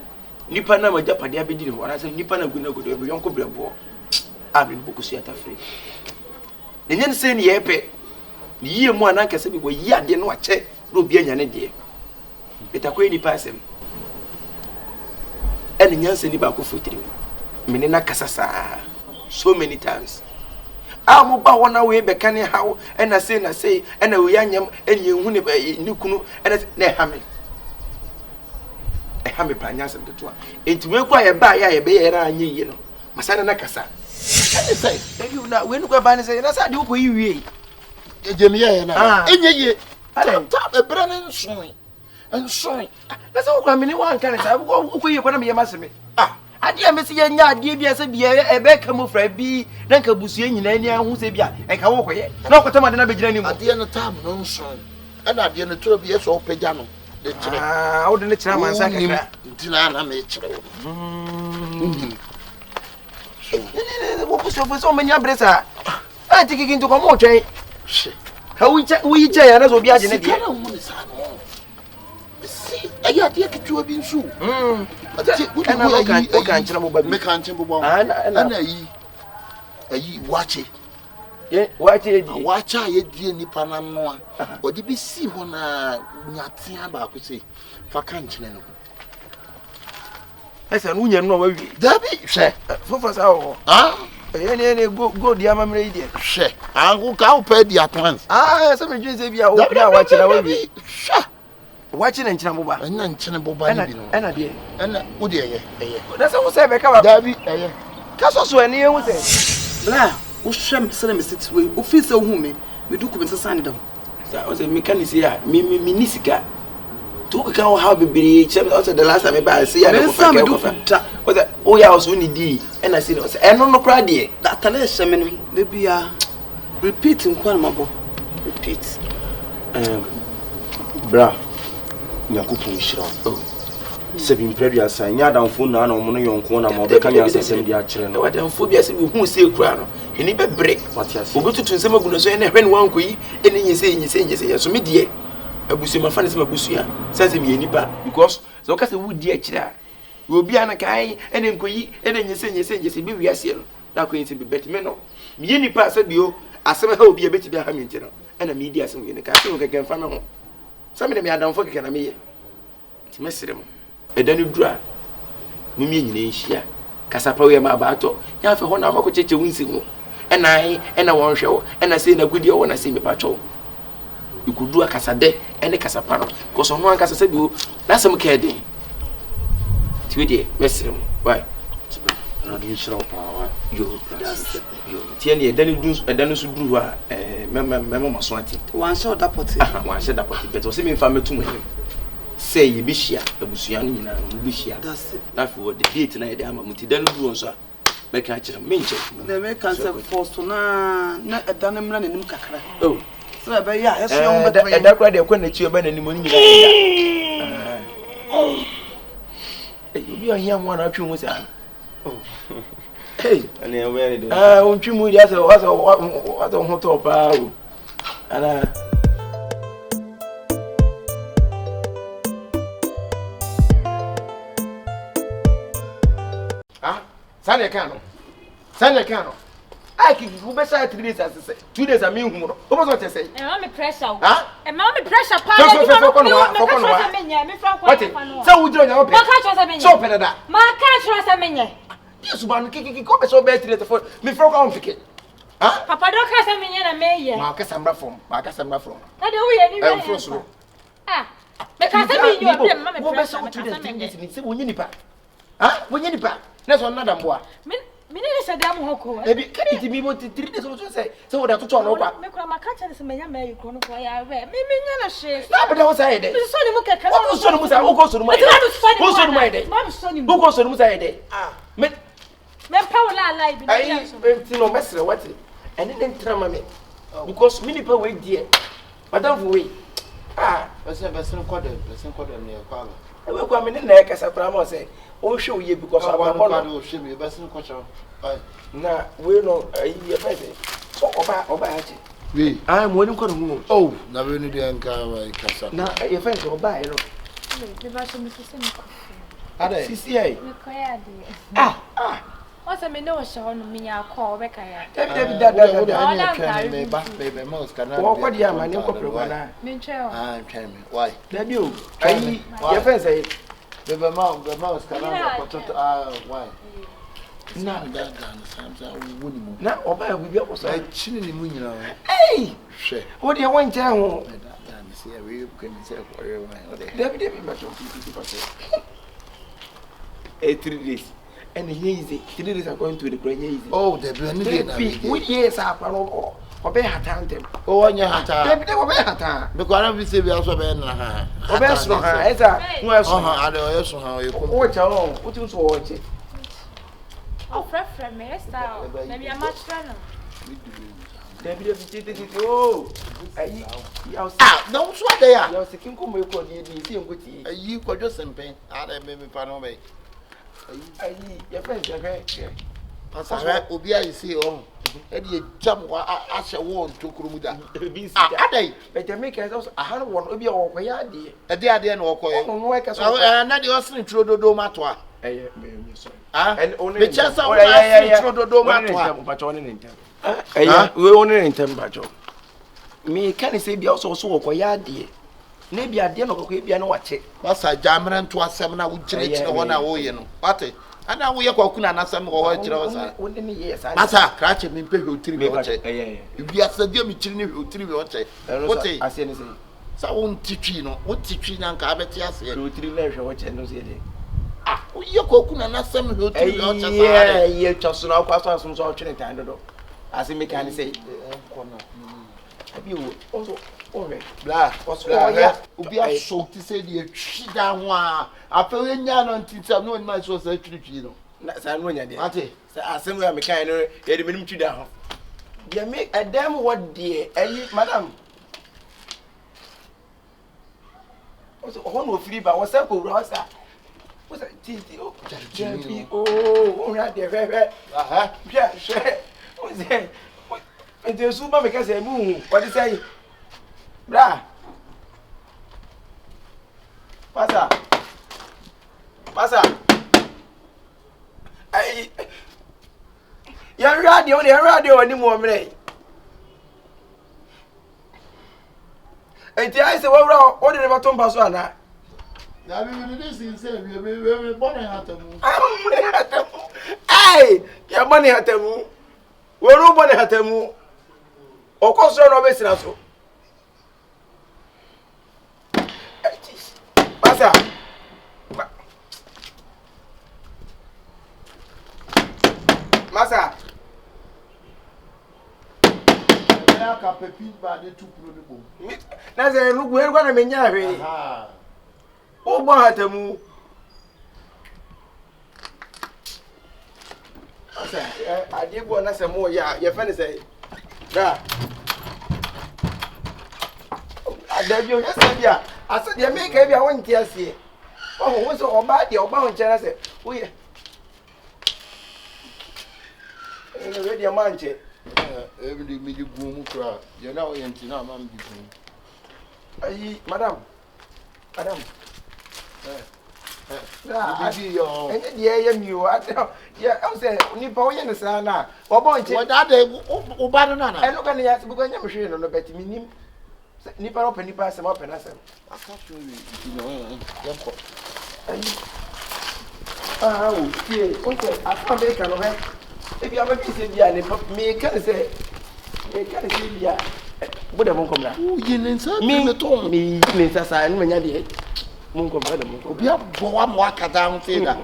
Nipana, my Japan, I didn't want to say Nipana, we know good every uncle Bravo. I'm in Bokusia free. The young saying, Yepe, the year one I can say, we ya didn't watch it. No be any day. It a query pass him. And the young city back of footing. Menina Casasa so many times. I'm about 1 hour back how and I say, and a young and you win a new canoe and a hammy. A ha me panya sem to a enti we kwa ye ba ya ye be ye ra anye yi no masana na kasa say you na we no kwa ba ni say na sa de uko yi wie ejemi ye na enye ye tap e bra ne nson enson na sa kwa me ni wan kan sa uko yi kwa na me ye maseme ade a mesi ye nya ade bia se bia e be ka mu fra bi na nka busue nyina ni ahu se bia e ka wo koye na okota de na begina ni mu ade no tab no nson ana ade no tro bi so opagya no de kire wo de ne kira mansa kakra ntina na me kire wo ko so manya bresa tiki kinto ko mo twen ka wi che ya na so bia je ne de kana mu ni sa no si aya de kitu obi nsu ati ana o kan kira mo ba me kan kira mo ba ana yi ayi wache wache di wacha ye die nipa na no a odi bi si ho na nyatea ba ko sei fa kan kira no esa no nya no wa wi dabi hwe fofo sa ho ene go di amamre yi de hwe angu ka o pa di at once so me dwen se bia wo bia wache na wa wi hwe wachi na nchina boba na nchina boba ni bi no ena de ena wo de eye na se wo se be ka ba dabi eye ka so ene ye wo se bla wo hwem sele me sitwe wo fi se wo hu me du ko me sesa ne dam sa o se mekanisi ya mi nisika to ka wo ha bebere chem o se the last time ba se ya na ko fa ka o se o ya o so ni di ena si no se eno no kra de data le hye me no le bia repeat nkwan mabo repeat bra nyakupu nshira sebi mpredu asa nya adamfo na omo no yonko na mo be kan asasem di a kire no adamfo bia se bi hu se kura no eni be break obetutu nsem aguno so ene hwe ne wanko yi eni nyese so me die abusu ma fa ne se abusu ya sase bi eni ba because so ka se wudi a kire a obi ana kai ene nkoyi ene nyese bi wiase no na ko yin se bi betime no me eni pa se bi o asem ha obi e beti bi ha mi ntino ena me di asem yene ka se o keke mfa me ho same me adamfo keke na me ye ti mesere mo edani dura mumie nyina nhia kasapa we ma ba ato ya fe ho na akoko cheche wunsi ho ena won hwe wo ena se na gudi wo na se me pacho ikudu akasade ene kasapa no ko so no ankasa se bi o na sem ka ede ti we de mesere mo why na do nshira pa wa yo ti ene edani su duru a memo maso ati wan sha da poti wan sha da poti beto se me fa metum say ye bishia abusuan nyina no bishia na for the date na ye dey ama muti dan du onso a make a kire me nche na me kan say force na edan mra nanim kakra oh so be ya eso yo beto e da kwa de kwa na chi oba nanim oni nyina obi o hia mo na atwe mu sa oh hey ani e we ni do on twi mu dia say wa so ho to pa o ana Sane kano. I can go better 3 days as 2 days I mean who. What was I say? Me pressure. Huh? And mommy pressure pa. What? So we don't know. Ma ka trust me. So pena da. Ma ka trust me. Yes, man, kiki ko be so be 3 days for me from come pick. Huh? Papa don't trust me na me ye. Ma ka sambra from. Na de wo ye ni we. From ah. Me ka say me you be mommy pressure. Wo be so 2 days me say wonyi nipa. Huh? Wonyi nipa. Na so nada mboa. Me need to dam hoko. Ebi kiti mi bo 3 days so say wo da toto no kwa. Me kura makacha se menya me yiko no kwa ya we. Me nya na she. Na be da wo say de. Me so ni mu keka. Wo so ni mu say wo ko so ni mu. Wo so ni mu de. Wo ko so ni mu say de. Me power la live bi. Ai enti no mesre what? Ene den trama me. Because me nipa we die. Madam for we. Person kwade me kwa. We kwa me na e kasa pra ma say o hwe oye because aba no hwe me person kwacha. Na we no ye pese. So oba ache. We mo ni kwa no. Oh, na we no de nka wa kasa. Na ye fence oba e no. Me ba so me sese me ko. Ade. Sisi ai. Me ko ya de. What's a minute show no me ya call back ya. David me ba mouse kana. Wo kwa dia ma ni ko program. Me nche o. Try me. Why? David o. Ai ye fence ai. Be mouse kana ko to why? Na da sometimes woni mu. Na oba e bi akoso. Ai chini ni mu nyina. Ei! Hwe. Wo de won nche ho. Da see we can say for why. David ba to 50%. 3 days. And easy. 3 days are going to the Grand easy. Oh, the blending. We years up or obey her time. Oh, on your hat. They obey her time. Because I don't see we also been her. Obey her. As a was I don't know how you come. Watch alone. What you watch it? Oh, friend, me, style. Maybe I'm much better. Oh, no, what they are. You're seeking come with You could just pain. I don't make me pan away. Your friends are great. Pastor, Obia, you see, oh, and you jump as a wall to Krumuda. A day, but you make us 101 will be all way idea. a day I didn't walk away. And not your son, Trudeau Matua. And only the chance of Trudeau Matua, but only in time. We only in time, Bajo. Me can say be also so quiet, dear. Maybe I didn't know if you know what it was. A jammer to a seminar with Chinese one hour, you know. What? And now we are cooking and some or within years. Massa, catch him in people 3 watch it. If you are the dear Michini who 3 watch it, what I say, so I won't teach you, what teaching and Cabetias, 3 leisure watch and no say. Ah, you're cooking and some who 3 watch. Yeah, just now, Pastor, some sort of time. As he can say, you also. Blah, what's blah? We are so to say the she down one. I feel in yan until no one might was a trip, you know. That's I know you did. I say we are mechanic, get a minute to down. You make a damn what dear, madam. Also, one of 3 but was simple, Rosa. Was a TTO? Oh, right there, yeah, sure. What's that? And the super because I move. What is say? Bra. Pasa. Your radio anymore, man. And I say, well, what did the bottom pass on? Now, we this inside, we born at them. Hey, your money at them. We're no money at them. Of course, you're not missing us. Masa. I can't pay by the 2 pro. Now, look, we're going to be married. Oh, Bahatamu. I did one as a more, yeah, your friend say. I dare you, yes, I said, you make every one tear see. Oh, what's all about the Obama channel? I said, oh, yeah. Ready a man, every media boom crowd. You're now empty now, man. Madam. You are. Yeah, I say, Nipo, and the Sana, or Bonch, what are they? Oh, banana. I look at the answer because I'm machine on the betty meaning. Nipa open nipa some open as I can't show you. Oh, okay. I can't make an over. If you have a piece of Yanni, me can say, yeah, what a monk come down. Oh, you know, me, told me, Mrs. San, when you did. Munko brother, Munko. Be a boam waka down, say that.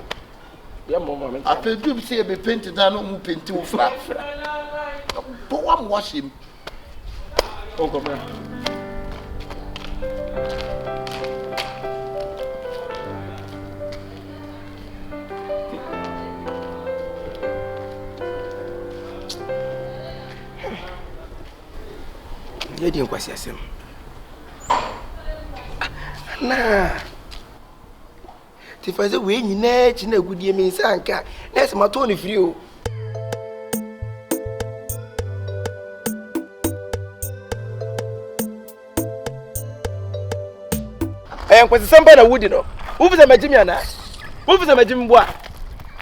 Dear moment, I feel you say be painted down on paint too flat. Boam wash him. Uncle brother. You didn't question him. Nah. If I say we need net, you good year means anchor. That's my Tony for you. I am quite somebody that would know. Who is a Majimiana? Who is a Majim boy?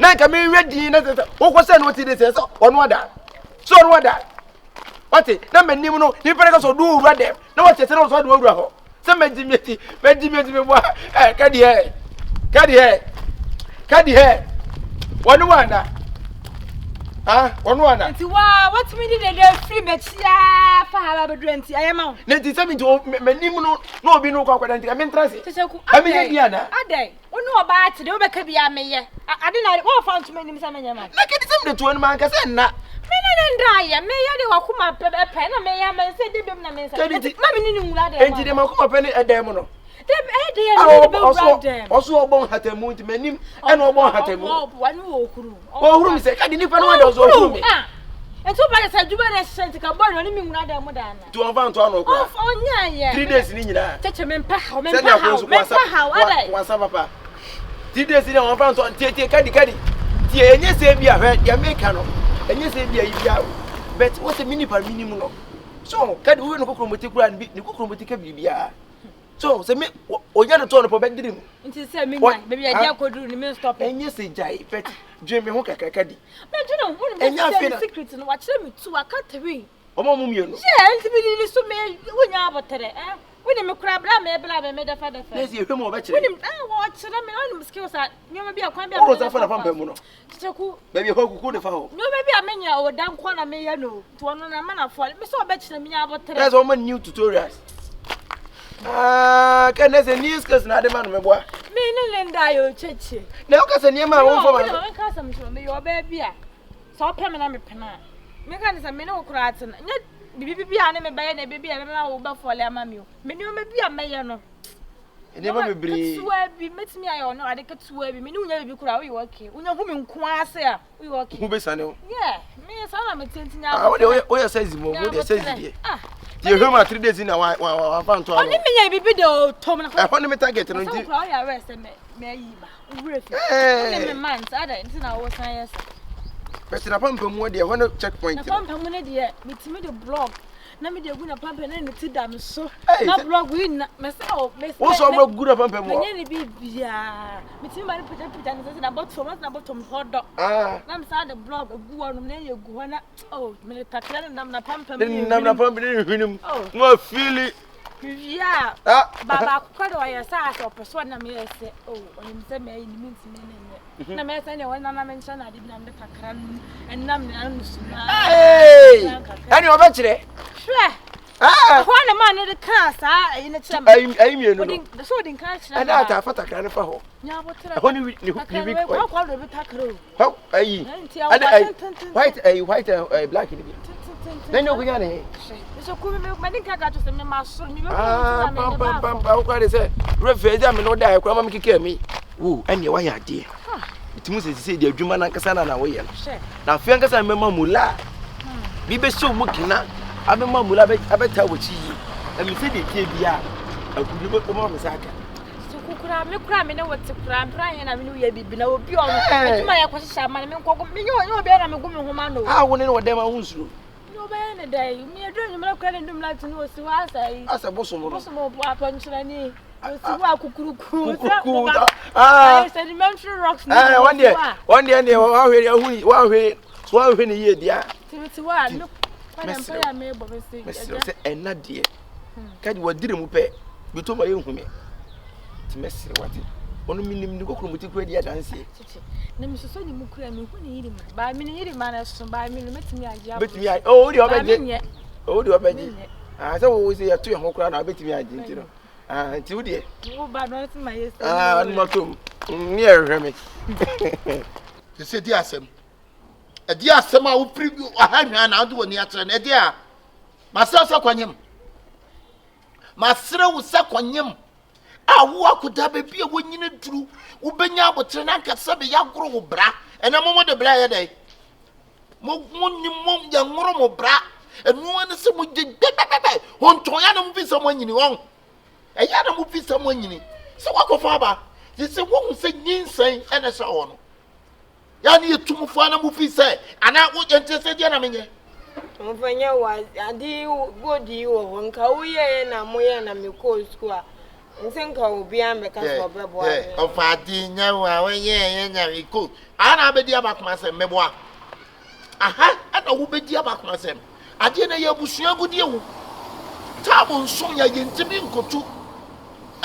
Now come in ready. What was what it is? On what that? So what that? What it? No man, you know, you better so do right there. No, what it's also do. Some Majimity, Cardi hair. One. One. What's me did a free match? Yeah, for have a drink. I am out. Let it come into no be no confident. I mean, Tracy. I mean, Diana. A day. Oh, no, about to do a cabiar, may I didn't know found to many some man. Na kedi sem de to no man ka say na. Me na ndra me ya de wakuma pe na me ya man say de bem na me say. Mami ni nwura de. Enti de makuma pe ni edem no. De ya de be oso obon hatamu nti manim e na obon hatamu. Wani wo okuru. O huru mi say ka di nipa no wa de oso okuru mi. Ento ba say juba na sent ka boy no mi nwura de mo da na. To on to ano ko. Onya ye. 3 days ni nyina. Cheche me mpa ha. Wa sa papa. 3 days ni on fan to tie kadi. Tie enye se bia hwe ya make no. Enye se bia yi bia. But what a minimum no. So kadi we no kokromoti kura ni kokromoti ka bibia. So se me onya no to no po bediri mu. Nti se me nya baby ya dia koduru ni me stop. Enye se jai pet dwe me ho kadi. Me dwe no hu ni secret no wa kire me tu aka three. Omo mu mienu. Yeah, nti bi ni so me wonya abotere woni me kura bra me dafa. Yes, you hwemo oba kire. Woni wo kire me woni skills a nyoma bi akwan bi a. Wo za fa na pampa mu no. Cheku. Baby ho kuku de fa ho. Nyoma bi amenya o dan kwa na me ya no. To ono na ma na fo. Me so oba kire me nya abotere. That's all my new tutorials. Can I say news cuz na de ma no me boa. Me ni lenda yo cheche. Na o ka se niam a won fo ma. No, ka sam so me yo ba bia. So pe me na me pena. Me kan say me no kura atin. Bibi ane me baye na bibi ane na wo ba fole amami o me ni o me bia meye no ene ba bebre tuwa bi metimi ayo no ade ketuwa bi me ni unya bibi kura wo yi okay unya hu me nko ase a wo yi okay hu be sane o yeah me sa na me tentinya wo de size mo wo de size die die hwe ma 3 days na wa fa nto oni me nya bibi de o tom na ho ne me target no nti kura ya rest me yi ba wure fi oni me man sa da nti na wo san yes but na pampa mu de ho no checkpoint na pampa mu ne de metimi de blog na me de gu na pampa na ne ti da me so na blog wi na me say o me wo so blog gu na pampa mu me ne bibia metimi ma ne pita na na bottom hodo na me say the blog gu wonu na ye gu na me ne takra na pampa me na pampa ne hwinum mo feel yeah baba kwado ya sa so person na me say oni me say me ni me na me say ne wona na me ncha na de na me takra enam na nusuna ani oba kire hwe ho na man ne ka sa ayi ne kire ayi mienu no so din ka kire ana ta fa takra ne fa ho nya botra ho ni week ko ko do bi takra ho ayi white black ni bi then you go ne so ku me din ka ga to se me ma so ni be pam o kwa de se refe ja me no da kwa ma me kike mi wo ene wa ya de itimu se de adwuma na nkasa na wo ye no na afia nkasa me ma mula bi be so mu kina abe ma mula abeta wo chi yi na me se de tie bia akudi be ko ma me saka so kukura me ne wote kura mpra ye na me no ye bibi na obi ono adwuma ya kwahye ama me nko me nyo obi na me gu me homa no wo ne wo dem ma hunsuro no be ne dai me adwo nyuma kura ne ndum lati no si wa asai asa boso mo bu aponchira ni si wa kukuruku sedimentary rocks one day wa hwe ni ye dia ti wa no pa ya me bo be se enna de kadi wadire mu pe bi to ma ye hu me ti mesire wati onu minim ni kokuru muti kura dia danse na mi so ni mu kura me hu ni yiri ma ba mi ni yiri ma na so ba mi no metimi agia betimi ai o di obeje se wo se ya to ye ho kura na betimi agi ntiro nti wo de wo ba no ti ma yes anu matom ni ehwe me se di asem a wo preview ahanwa na ado woni atere na di a masasa kwanyem masre wo sa kwanyem a wo akoda be bia wo nyine duru wo benya abotre na nkasa be ya goro wo bra ena momo de bra ye dai mo nyim ya ngoro mo bra enu ane se mo je bebe honton ya na mo fi so mo nyini won eya na mo fi so mo nyini se wakofa ba je se wo se nyinsan ene se ho no ya ni etumfo na mo fi se ana wo jente se dia na menye mo fanya wa adi godi wo nka wo ye na mo ye na me ko school a nsenka obi ameka so bebo a ofa di nya wa wo ye nya me ko ana be dia ba kuma se meboa aha ana wo be dia ba kuma se ade na ye busua gudi ewu tabo nso ya yentimi nkotu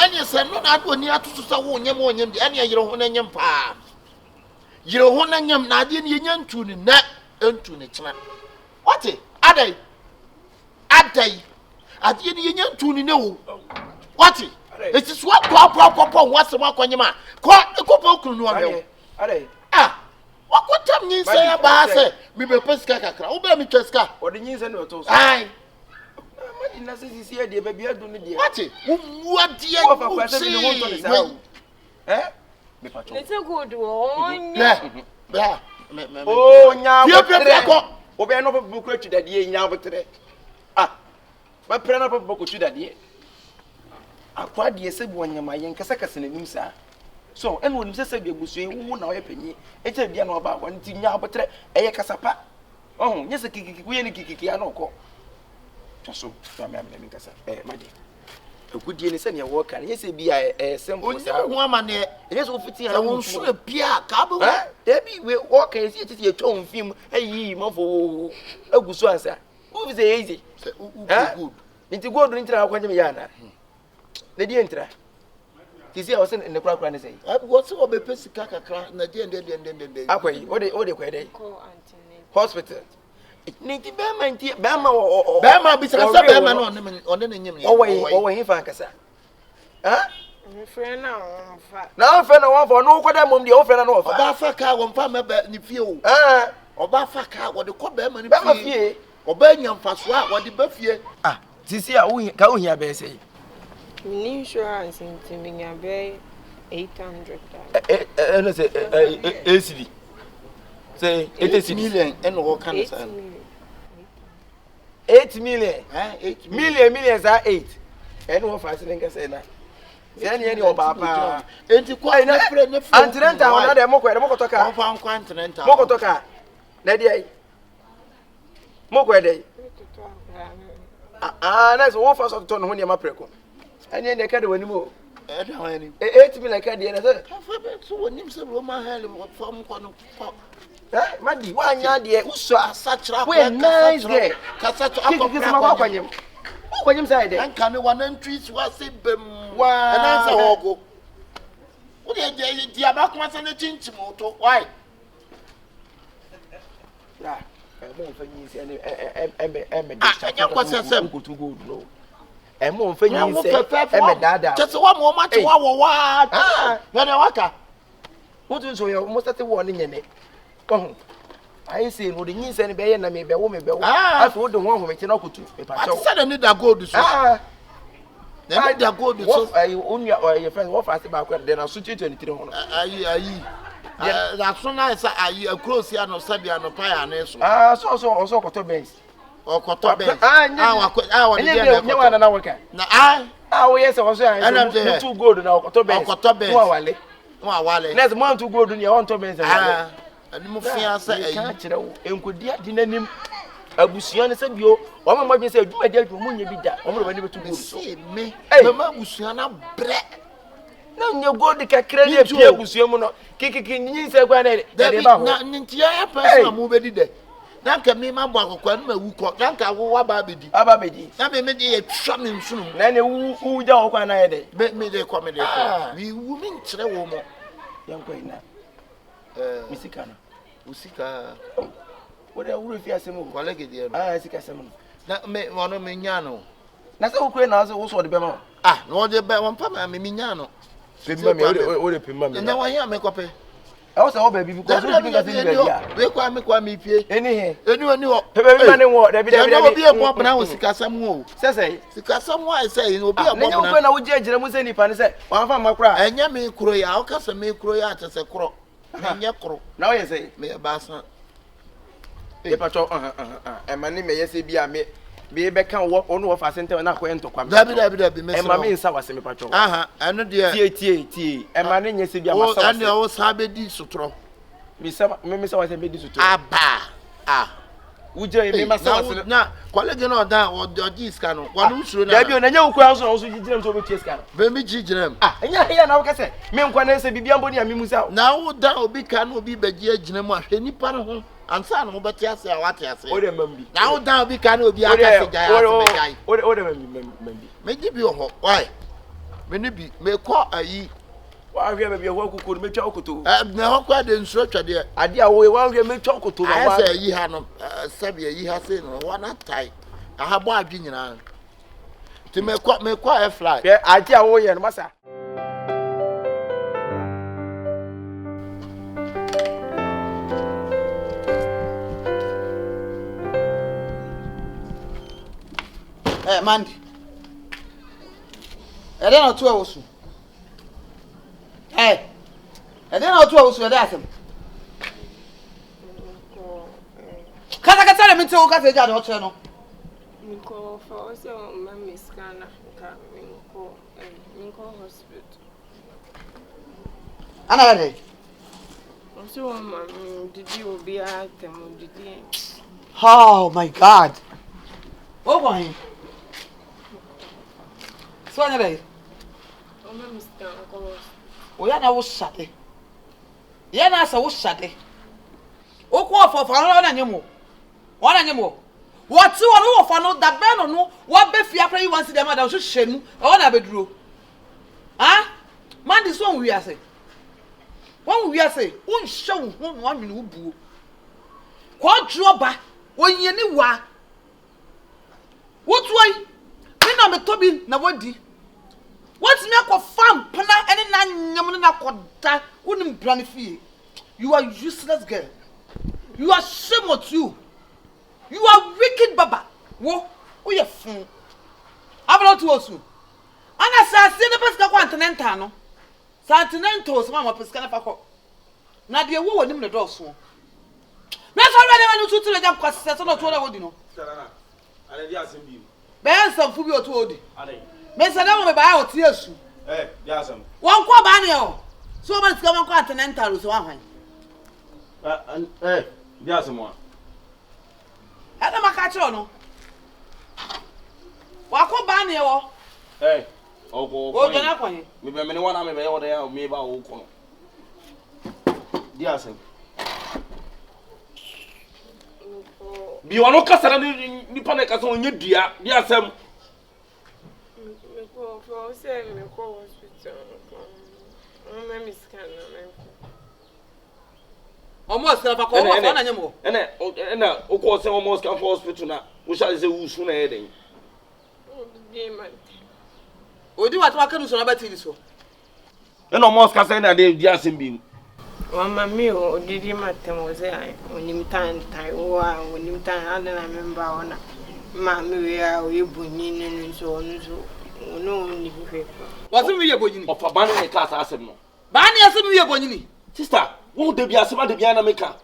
ene se no na ado ni atusu sa wo nyem de ene yire ho na nyem pa yire ho na nyem na ade ni yenya ntu ni na entu ni kina what adai ade ni yenya ntu ni newo what it is what pop wasem akwanyema ko po kunu no abewo adai Wakotam nyin say aba say me be pesika kakra. Wo be me tweska. O de nyin say no to so. Ai. Imagine na say sisi e de ba bia do ne de. What? Wo adie. Wo fa kwa say me won to ne say. Me pacho. Let's go do on. Bra. Oh, nya wo. Wo be no bu kura tu dade nya botre. Ba pre na bu ko tu dade. Akwa de se bu onyama yen kasa kasa na nim sa. So, eno nim se bi agusu wo na wo yepanyi. Eche bia na oba kwa nti nya botre eye kasapa. Oh, nyese kikiki ku ye ni kikiki ya na okọ. Twaso, ya me kasa. Madi. Agudie ni se ne wo kan. Nyese bia simple sa. Onye ho amane. Nyese wo fiti ya won so bia ka ba. Debi we wo kan si titi etwa mfim ayi mafo agusu ansa. Wo bi se easy. Good. Nti good nti na akwanye me ya na. Na die ntra. Tisi a wose ne kura ne sei. What's what be pesika kakra na die ndende. Akwai, ode kwai dai. Hospital. Nti be ma o bi se ka be ma no one ne nyim ne. O hin fa nkasa. Me friend na on fa. Na on fa na won fa no kwada mom de o fa na no fa. Oba fa ka won fa me be ni fie o. Oba fa ka wo de ko be ma ni fie. Oba nyamfa so a wo de ba fie. Tisi a wo ka wo hia be sei. Insurance into me be 800. No say ACD. Say 8 million and what can I say? 8 million. 8 millions are 8. And what fashion can say na. Say any oba pa. Enti kwa na frɛ ne frɛ. Antinenta ona de moko toka. Fa nkwa antinenta. Moko toka. Na de ai. Moko de. Na so wo fa so to no ho ne ma preko. Any ne ka de wani mo. Da wani. 8 million ka de na say. Fa be so woni se ro ma hale fa mko no. Madi wa nya de uso asachra we nice girl. Kasa to akọ kwanyem. Kwanyem say de. Anka ne wana ntwisi wa se bem. Wa. Na say ogo. Wo de di abakoma se ne chinchim to. Why? Ya. Mo fa yin se em anya kwase sem. Mo fa yin se em dada. Chese wa mo ma che wa wo wa. Ya na waka. Wo tun so yo mo start wo ne nyene. Kohun. Ayi se no de yin se ne be ye na me be wo afi wo de ho ho me che na kotu. Me pa cho. I said need that gold so. They need that gold so. Ayi onua your friend wo fa se ba kwa de na so 23 ho no. Ayi. That so na say ayi across here no sabia no pa ya na so. So koto Benz. O koto Benz. Wa de nya na waka. Na wo yes so ya too gold na koto Benz. O koto Benz. Mo awale. Next month too gold ni won to Benz. Ani mo fia say ayi. Ka kire wo enkodi adi nanim. Abusuan ne se bio o ma dwen se adwuma di adwuma nya bi da o mo bani betu gold so. Me ma abusuan na bre. Na nya gold kakra ne pia abusuan mu no kikiki nyin se kwa na de ba ho. Na ntia ya person mu bedi de. Na nka me ma bo akokwa na ma wu ko. Na nka wo aba bedi. Na me de ye twa me nsunu. Na ne wu ja wo kwa na ye de. Me de ko. Wi wu mi nkyere wo mo. Yanko ina. Misika na. Usika. Wode wuru fi asemu. Kolege de no. Sika asemu. Na me wono me nya no. Na se ukure na so wo so de be ma. No de be won pa ma me nya no. Pimma me o pimma me. Na wa ya me kope. I say o baby because we think that in baby. We kwa me pie. Eni ho. Baby man wo, da bi. Obi e pop na wo sika sam wo. Say. Sika sam wo I say obi e pop na. Nya ukure na wo je mu se nipa ne say. Wan fa makura. Enya me kuro ya, o ka se me kuro ya te se kuro. Enya kuro. Na wo ye say. Me ba san. E pato e mani me ye se bia me be be kan wo onu wo fa sente na ko ento kwam. Dabi me se. E ma me nsa wase me pato. Eno de tie. E ma ne nye se bia ma sa wase. O sabe di sutro. Me sa wase be di sutro. Aba. Uje me ma sa wase. Na college na oda odi iska no. Wanu usuro na. Dabi o na nya ukura so jijira so be tie iska no. Be mi jijira. Enya na wo kase. Me nkwa na se bibia mboni a me musa. Na wo da obi ka na obi beji agina mu ahwe nipa no ho. Ansa no beti ase a wate ase. O de mambi. Na wo da obi ka na obi aka se jaya ase be jai. O de mambi. Me ji bi ho. Why? Me ni bi me ko ayi. Wa hwe be bi ho kokoro me twa okoto. Na ho kwa de nsuro twade. Ade a wo wa hwe me twa okoto ba wa. Ase ayi ha no sabi ayi ha se no wa na tai. Aha bo adwi nyina. Ti me ko air fly. Ade a wo ye no masa. Mandy. I don't know 2 hours. I don't know 2 hours. Kasa kasa me tell kasa ja do cheno. Nko for say mama scanner ka nko hospital. Ana re. So mama did you be at them did you? Oh my God. Oh boy. So ana re. Mama scanner ko. O ya na wo shade. Ya na sa wo shade. O ko for na nyemo. Ona nyemo. What you want for no that ben no what be fia pray you want see them madam so shenu. E wona beduro. Ah? Man this one we are say. One we are say, un show one minu buo. Kwa droba, onye ni wa. What why? Me na me tobi na wadi. What me akọ farm pana ene na nyam na koda unim brand fie. You are useless girl. You are shame of you. You are wicked baba. Wo ye fun. Abro to osu. Ana sa se ne pesika kwa antenenta no. Sa antenenta osu ma pesika na fakọ. Na de wo wonim ne do so. Me so ready man to le jam kwase so no to na wodi no. Ale di asem bi. Be ansam fu bi o to odi. Ale. Me se na mo be ba o tie asu. Di asem. Won ko ba ne o. So man sika man kwa antenenta so wan han. Di asem wa. Ana makacho no. Wa ko ba ne o. O jana kwa he. Me be me ne wana me be yo de ya me ba o ko no. Di asem. Bi wono kasara ni pa na kasa onye dua di asem. Me ko for say me ko hospital. Mama scanner me. Almost na fa ko wa na nyemo. Ena o ko se almost can for hospital na wo sha se wo su na e den. Odi wa to aka nu so na ba ti so. Ena almost ka se na de di asem bi. Mama mi o didi matem o se ai onim tan wa onim tan ada na member ona. Ma mi we a o yebunyi ne so no ni fefe. What me yebunyi? Ofa ban na class asem no. Ba na asem yebunyi. Sister, wo de bia asem de bia na meka.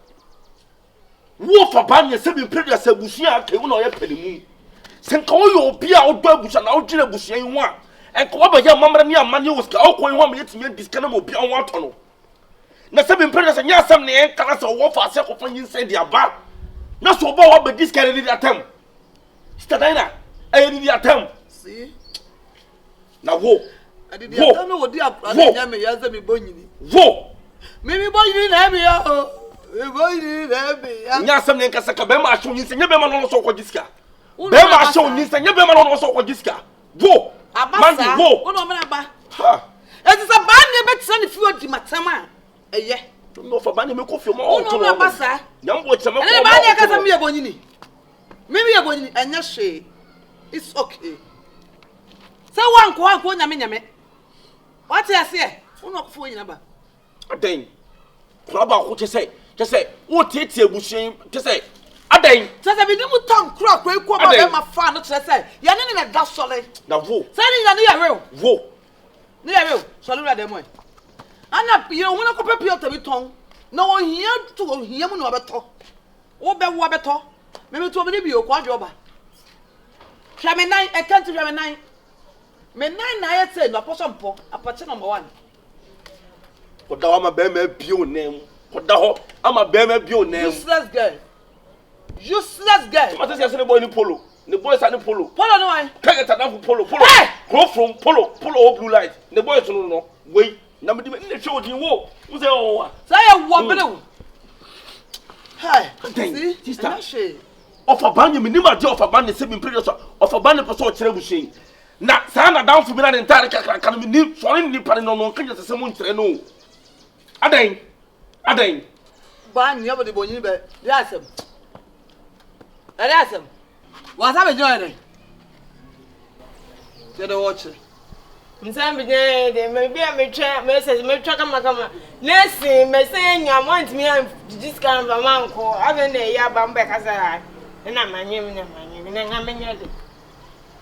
Wo fa ban na se bi predia se busia ke wo na ye panimu. Se nka wo yo obi a wo do abusia na wo dwere busia yi ho a enka wo ba ya mamra ni amane wo ska wo ko yi ho ma yetime diska na mo obi a wo ato no. Na se bi predia se nya asem ne enka na se wo fa se ko fa yin se dia ba. Na so ba wo ba diska ni dia tem. Sister Dina, ayi ni dia tem. See? Na wo. Adi dia tem no wo dia anya me ya ze me bonyini. Wo. Me bonyini na me ya o. Me bonyini na me ya. Nya asem ne enka se ka be ma asho yin se nya be ma no so ko diska. Be ma asho yin se nya be ma no so ko diska. Wo. Abasa. Wo. Wo no me na ba. Ha. Eti se ba ne be tse ne fi odi matam a. Eye. No for ba ne me ko fi mo o to no abasa. Nyambo tse me ko. Ene ba ne ka se me ye bonyini. Me ye bonyini anya hwe. It's okay. Say one nyame. What you say? Who no fo nyina ba. Aden. Kura ba ko che say, wo tietie busuan, che say. Aden. Say be ni mu tan kura ko ba be ma fa no che say. Ye ne na da sole. Na wo. Say ni ya ne ya real. Wo. Ne ya real. Sole ra dem mo. Ana ye wo na ko pe pio tabi ton. Na wo hia to wo hia mu na obeto. Wo beto. Me to me bi o ko adwo ba. Hwa me nan e kan ti hwa me nan. Me nan na ye say no aposompo, apache number 1. Koda wa ma be ma bio nem. Koda ho ama be ma bio nem. Useless girl. What is the boy in polo? The boy is in polo. Polo no why? Can't get enough polo. Hey! Go from polo blue light. The boy is no. Wait. Na me the show di wo. Wo say oh. Say you wo bele. Hey, see? Sister. Of a ban you minima de of a ban the same previous of a ban the person kire bushing. Na sa na down for me na entire kan me ni so ni pa no kan just say mo kire no. Adan. Ban you be the bonyi be. Yasem. Yasem. What's up join? Get the watch. Msam bi de me bia me twa me twa kama nesi me say nya want me this kind of man ko ave na ya ba mbe kasa na manyem na ngamenye de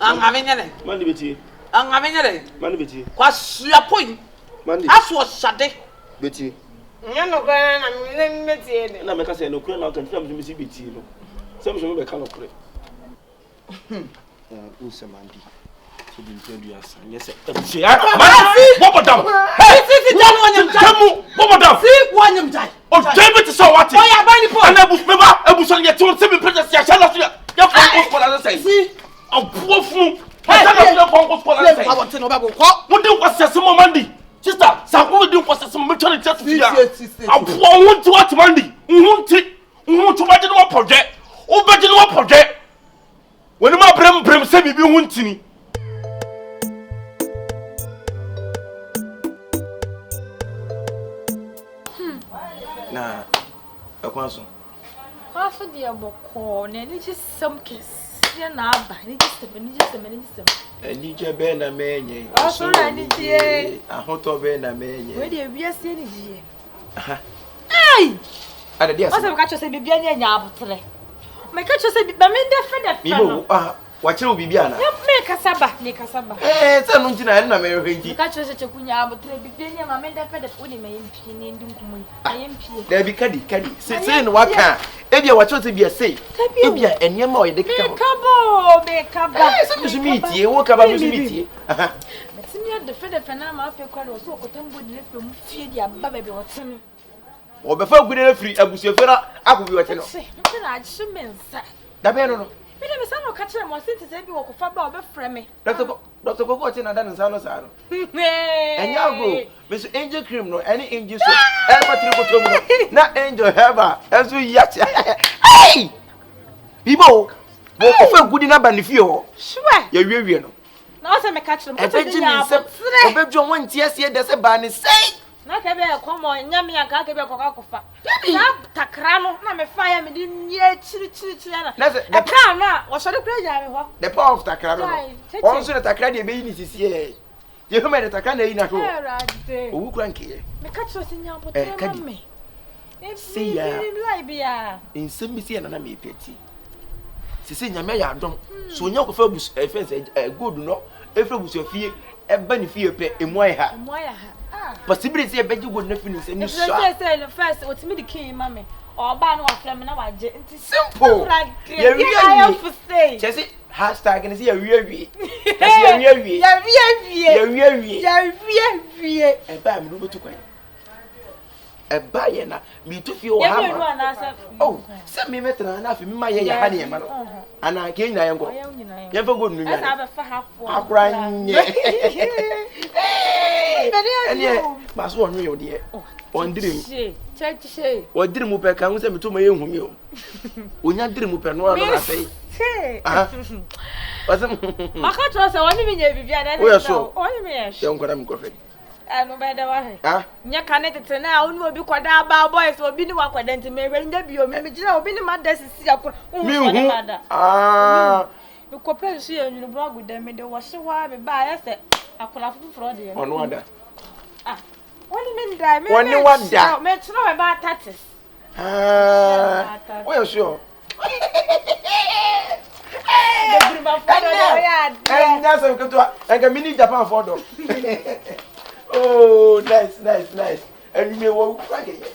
Angamenye. Mandi beti. Angamenye. Mandi beti. Kwasua point. Mandi. Aso shade. Beti. Nyano kwa na mimi meti. Na meka say no kure na kan fam mi si beti no. Sem so me be ka no kure. Unse mandi. So bi ntedu asa. Yes. Bobo down. Hey, see down wanyam jai. Kamu bobo down. See wanyam jai. O David so what? Oh ya bani po. Ana busmeba, ebuso ye ti won se me president ya shala so ya. Ya fon ko la say. See. O pofu. Ata na so fon ko la say. I want to know about what. Mo din kwasese mo mandi. Sister, sa ko din kwasese mo me try to just fear. Apo won ti what mandi. Nhunti. Nhunti ba de no project. O ba de no project. When ma brem se bibi hunti ni. Na akwanso Kwaso de aboko na ni ji some kiss ya na aba ni ji sem ani je be na menye Aso na ni ji ahoto be na menye we de biase ni ji aha ai ada dia Ose ka chose bibia ni anya abotre me ka chose bibia me de fe mi bo wachire bibia na me kasaba ni kasaba se no ntina na me hwenji ka chose chekunya abotre bibia ni ma me de fe de funi me yimpi ni ndi nkumu ayimpi da bi kadi se no waka ebia wachire se bia sei ebia enema o yede kika me kaba se mi sumitie wo kaba mi sumitie aha metimi de fe na ma afi kwado so okotambo de fe mu fie di aba bebe wotene obefa gudere free abusuafera akobi wate no se na agye mensa da be no me de me sa no ka kire mo sinti se bi wokofa ba obefre me Dr. Koko tina dan nsa no sa no enya go me so angel cream no any angel so patri ko tomu na angel heba enso yati hey bibo wo ko fa gudi na ba ne fie ho sure ya wiewie no na o se me ka kire mo e be nya obedwo won tie se de se ba ne sei na ka be komo nyame ya ka be kofa na takra no na me fa ya me di nye chiri na e ka na wo so de kura ya me ho the power of takra no on so de takra de be yi ni sisie ye ho me de takra na yi na ho owu kura nke me ka kire se nya botre me see ya bia nsem bi se na me peti sisi nyame ya adom so nya ko fa bus fence good no efra busu fie e ba ni fie pe emu ai ha possibility e beji go na fini nsem ni so say first what me the king mama or ba no afra me na waje nti simple ya wie chesi hashtag ni ya wie ya wie e ba mi no betu kwan e ba ye na mi tu fie o ha oh se mi metra na afi mi ma ye ya ha ne ma no ana ke nyina ye ngo ye fa go nu nya asa ba fa hafo akura nye ene ma so onwe yo de ondirim che wodirim pe kan se meto ma ye humi o onya dirim pe no na sei aha wasem maka to se woni mi nya bibia na woni mi ye nkora mi kofe anu be da wa he nya kan tete na onu obi kwada ba boys obi ni wakwada nti me hwe nya bio me gira obi ni mada sisi akora mi hu mi kopre su ye nyunu bro aguda me de wo hye wa be ba ya se akora fufuro de onu wada woni me nda me woni wada me tro we ba tatis we are sure nya so keto anga mini Japan for do oh nice and me wo kwage ye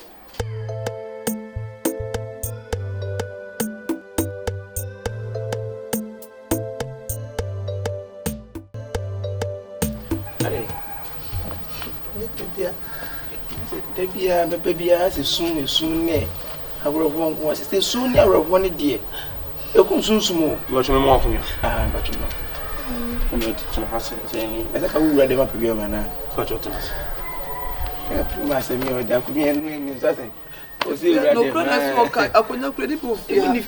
Debia bebia se sun ne awrofo nko se sun ne awrofo ne de ekum sunsumo Yo chome mo afunya. Ba chuma Ono tena hase zeni. eza ka wura de mapege mana Kwa chotena. ma se mi o da ku ni enu sase o se wura de no problem so ka akonya credit for ni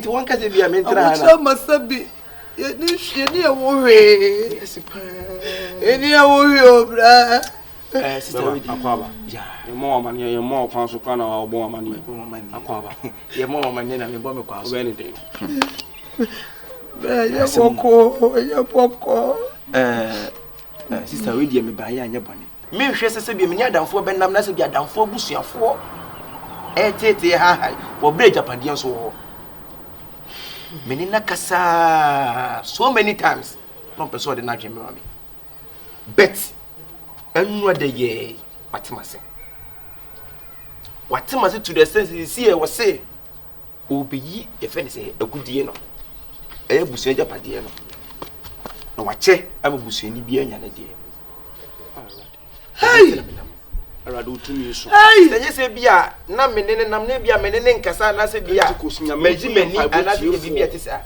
ti won ka se bia mentra na masabi ye ni ewo he eni ewo he obra sister we akwaba ya ye mo amani ye mo kwan so kana obo amani akwaba ye mo amani na me bo me kwa so obe ni dey ye poko sister we die me ba ya anya bone me hwe sese bia me ni adamfo be nam na se bia adamfo busuafo tete ha wo bre japadian so me ni nakasa so many times don't pursue the nagging mammy. Bet, and what the ye, what must say? What must it to the sense is here was say, will be ye, if any say, a good year. A busaja padiano. No, what check, I'm a busini be any idea. Hey! Arado to me so. Hey! Say say bia na menene nam na bia menene nkasa na say bia meji meni anase bibia tisa.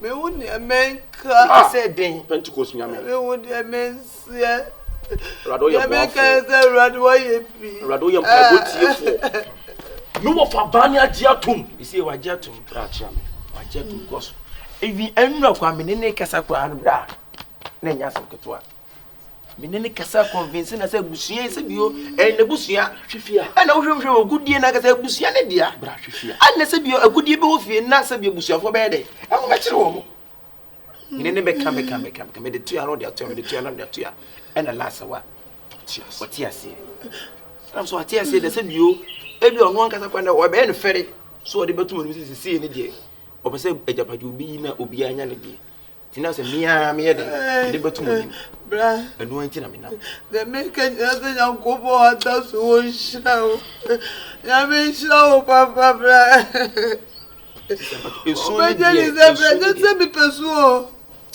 Me woni amenka say den Pentecost nyame. me woni amensia. Arado ya amenka say arado ye bi. Arado ya mpabotie fo. Me wo fa bani agia tum. Isi wa agia tum Ra chia me. Wa agia tum goso. Evi enura kwa menene kasa kwa anu da. Na nya asem ketoa. Menene kasa convince na say busua se bio na busua hwefia na wohwehwe ogudie na kasa busua ne dia bra hwefia na se bio agudie be wo fie na se bio busuafo be de e mo be kire wo mo menene be kam me de tua no de tua me de tua na de tua na last wa tiase am so tiase de se bio e bio no kasa kwa na wo be no fere so de betum no sisi ne die obese ajapajo obi na obi anya ne die tina se mia me de betum no Bra, enu anti na me na the make anything yankobo ata so shira. Ya me shira papa bra. Eso ni je bra, se me peso.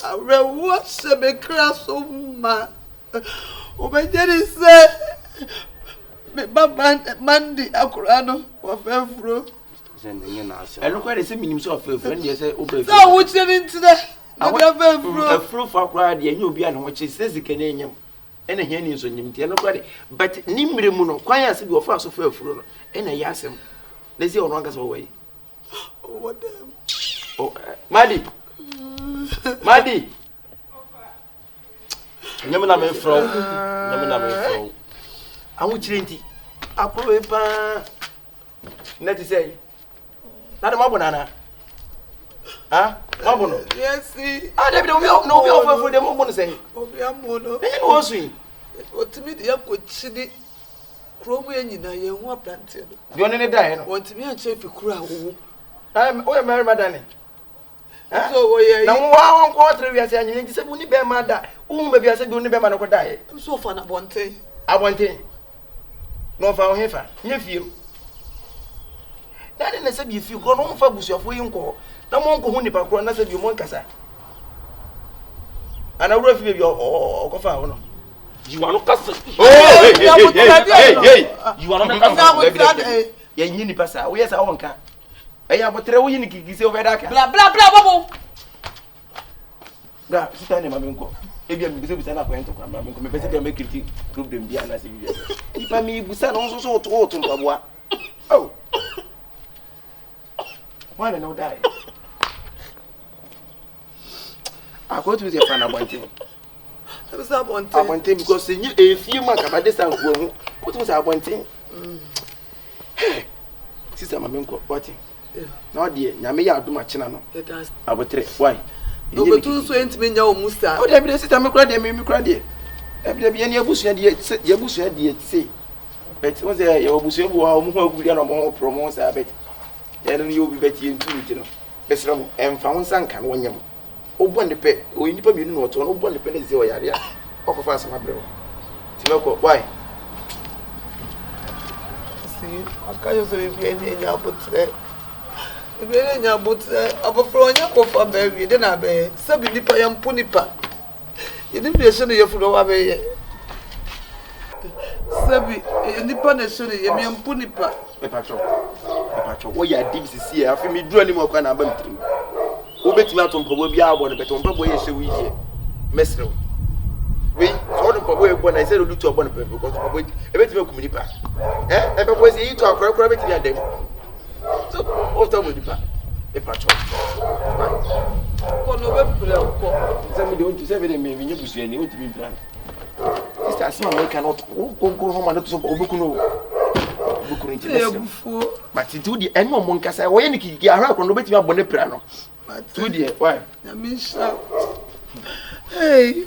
Awe wo se me kraso ma. O be je se me baba mandi akura no wo fefro. Sendinye na ase. enu kwa de se minim so fefro ne se obe So wo chiri ntire. a fruit for crowd, and you'll be an which is says the Canadian and a hen is on him, nobody. But Nimrimuno, quite as you fast of fruit, and a yasam. Let's see on one away. What Oh, Maddy, Nyamena me from. I want Trinity. I'll put a net to say. Not a banana. Ah, Mabono. Yes, see. Ah, David, we offer for the moment say. Obiamono. Then was we. What to me the yakoti Chrome nyina ye ho aplantie no. You only die no. Want me and chef kura wo. We marry madani. So we ye. Na one quarter we are saying you say we be mada. Be say we be man ko die. I'm so far na bonte. Abonte. No fa hefa. Nye fie. Na dey say bi fie ko no fa busuafo yi nko. Na mo nko hu nipa kro na say bi mo nkasa. Ana wura fie bi o fa ho no. You are not casting. Oh, hey. You are not casting. Ya nyini pasa. We yes I won't ka. Eya botre wo yini kikise o beda ka. Bla bobo. Ga, sita ne mamenko. Ebia mi bisa na kwento kwa mamenko. Me pese dia make critique problem bia na se bia. Ipa mi busa no so oto mpaboa. Oh. Why no die? I go to the fan abonte. What's abonte? Abonte because you a few man ka bade san ko hu. What was abonte? Sister mamenko, what? No dear, nyame ya aduma china no. Abotre, why? Obetu so entime nya o musa. O David sister me kura de me kura de. David be nya abusua de say. But was there your abusua bu o mu hu agudi na mo promo say bet. Ya no you be bet yin tu no. Besra mo emfa won sanka no nyam. O bo ne pe, o nipa mi no to no bo ne pe na ze o yare a. O ko fa asama bre. Timeko, why? See, akayo so be nya abotre. Ebere nya abotre, abofro nya ko fa ba wi de na be. Sabi nipa ya mpo nipa. Yeni bi se no yefuro wa be ye. Sabi nipa na se no ye mi mpo nipa. Epacho. Wo ya DBCC e afi mi duro ni mo kwa na abam trim. Wo betimi atom pobo bia abo ne beto mpa boye hye wi hie. Mesro. We so do pobo e bo na se do to obo ne pe because pobo e betimi akum nipa. E be boy se yi to akora betimi adem. So o to mo nipa. Epacho. Ko no be pule ko. Se mi de on to se be de me nya busu ni o ti mi plan. Sister asima me cannot go home and to so oboku no. But to the end of Moncasa, when you get around, bet you are bonnet piano. To the why? I mean, hey,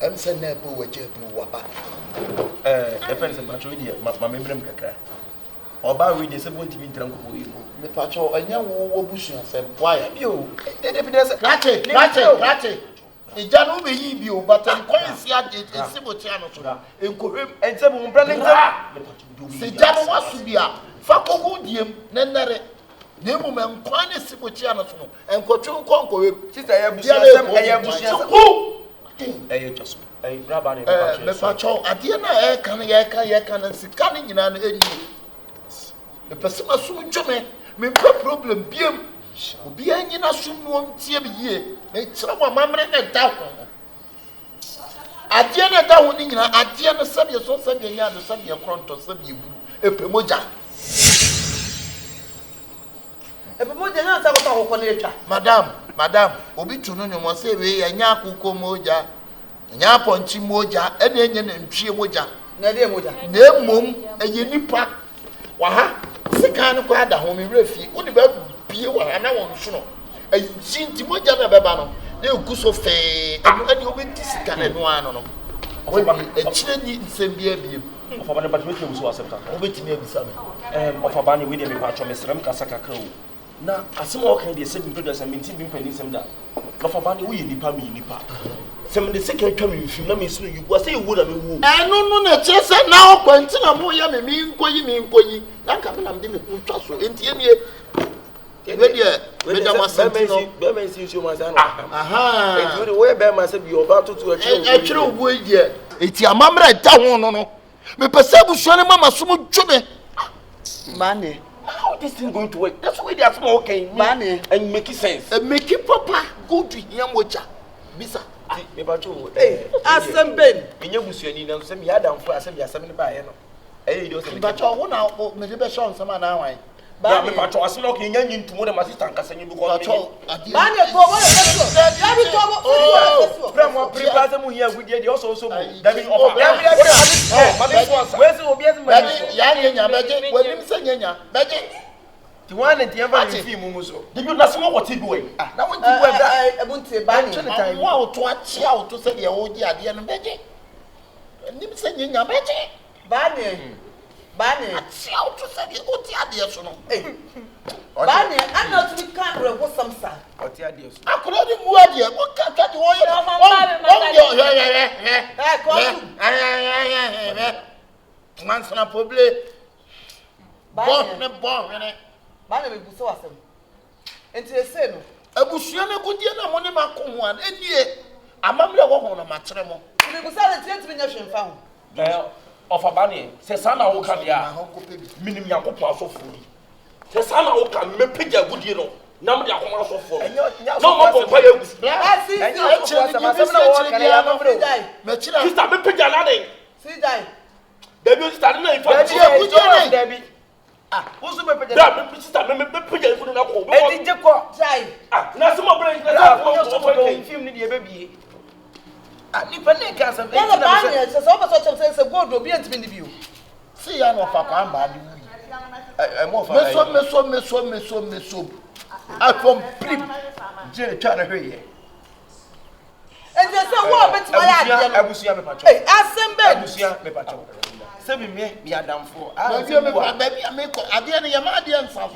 I'm saying, never would you do what? A friend of my memory. Oba we dey say won't be tranko bo yi. Me pacho anya wo busu asem. Why? Bio. Evidence. Rate. Ija no be yi bio but encourage ya esibochi ano so. Enkohwem ente mo mpra ne ntem. Se ja no wasu bia fa kogu diem na nere. Na emu me nkwa ne esibochi ano so no. Enkotwe nkonkowem. Sister ya busu asem aya busu asem. Eye toso. Braba ne pacho. Me pacho ade na ye kan na sika ne nyina no eni. Me pesima sum dwome me problem biem. Obi anyina sum no ntie bi ye. Me kira wa mamre ne da ho. Ade ne da ho ni nyina ade ne sabe so sabe nya no sabe kronto sabe ebu. Epemoja. Epemoja na sa ko ko na etwa. Madam, obi tunu nyomo se we anya akụkọ moja. Nya ponchi moja, ene enye na ntwie moja. Na de moja. Na emom eye nipa. Wa ha. Sika no kwa da ho me refi. Wo de ba bie wa na won so no. Ayi nti moja na beba no. Na egu so fe. Enu obi ti sika na no ano no. Wo e chire ni nsembia biem. Ofaba ne batwe temu so asepta. Wo betimi abisa me. Ofaba ne we de me patcho mesrem kasa kakra o. Na asem o kan de se bi producer minti bi mpani sem da. Ofaba ne wo ye nipa me nipa. Sem de second twa me mfim na me so you go say you wo na me wo. No na che se na okwanti na mo ya me nkoyi. Yanka me na me de me ntwa so. Enti emie. We de me da masenti no. Be me sin so mansa no. Aha. Enti we we be ma se bi oba tutu e chire obu eje. Enti amamra ta ho no. Me pese busuo ne mama so mo dwome. Mane. How this thing going to work? That's why they are small okay. Mane. And make sense. Make it proper. Go to him moja. Bisa. Me ba cho. Asem ben. Menye busuani na so me adamfo asem ya asem ne ba ye no. Eh do so me. Ba cho wo na me de be show nsama na wan. Ba me pa cho asem no ke nya nyintumo de masista nka sanyi because ba cho. Mane to wo le to wo. Premo prepare mu here gudie de also that be offer. Mane sponsor. Where is obi as money? Ya nyanya beje. Wanim se nyanya. Beje. Ti wan enti eva me fi mu so. Di bi na so what ti do e. Na won ti do e bra. Ebunti ba ni. Wa o to achia o to se de wo gi ade no beje. Nim se nyanya beje. Ba ni. Achia o to se de o ti ade so no. Ba ni ana to be kan re wo samsa. O ti ade so. Akoro di mu ade o ka twa de wo ye. Mansana poble. Bon ne. Ba na me buso asem. Enti ese no. Abusua na gudie na mo ne makomo an enie. Amamle wo ho na makyere mo. Me buso na tie timi nya hwemfa ho. Ofaba ne se sana wo ka dia. Minim yakopɔ asofo ni. Se sana wo ka me pagya gudie no. Na me yakoma asofo. No mo pɔ pa yagu. Mechira. Sister me pagya na den. Si dai. Dabi sister na ifa. Dabi. Who's me pagya? Da me sister me pagya ifu na ko. E di ko. Dai. Na se mo bra na ko film ni de bebie. Nipa ne ka sa. Ya ba ni se so ba so chem se gold obi antimi ni bi o. Si ya no fa kwa mba di wi. Mo fa. Meso. From prip. Je twa na hwe ye. Enti se wo betima ya ade no. Abusuya me pacho. Asem be. Abusuya me pacho. Se me adamfo. Me ko ade ne ya ma ade nsafo.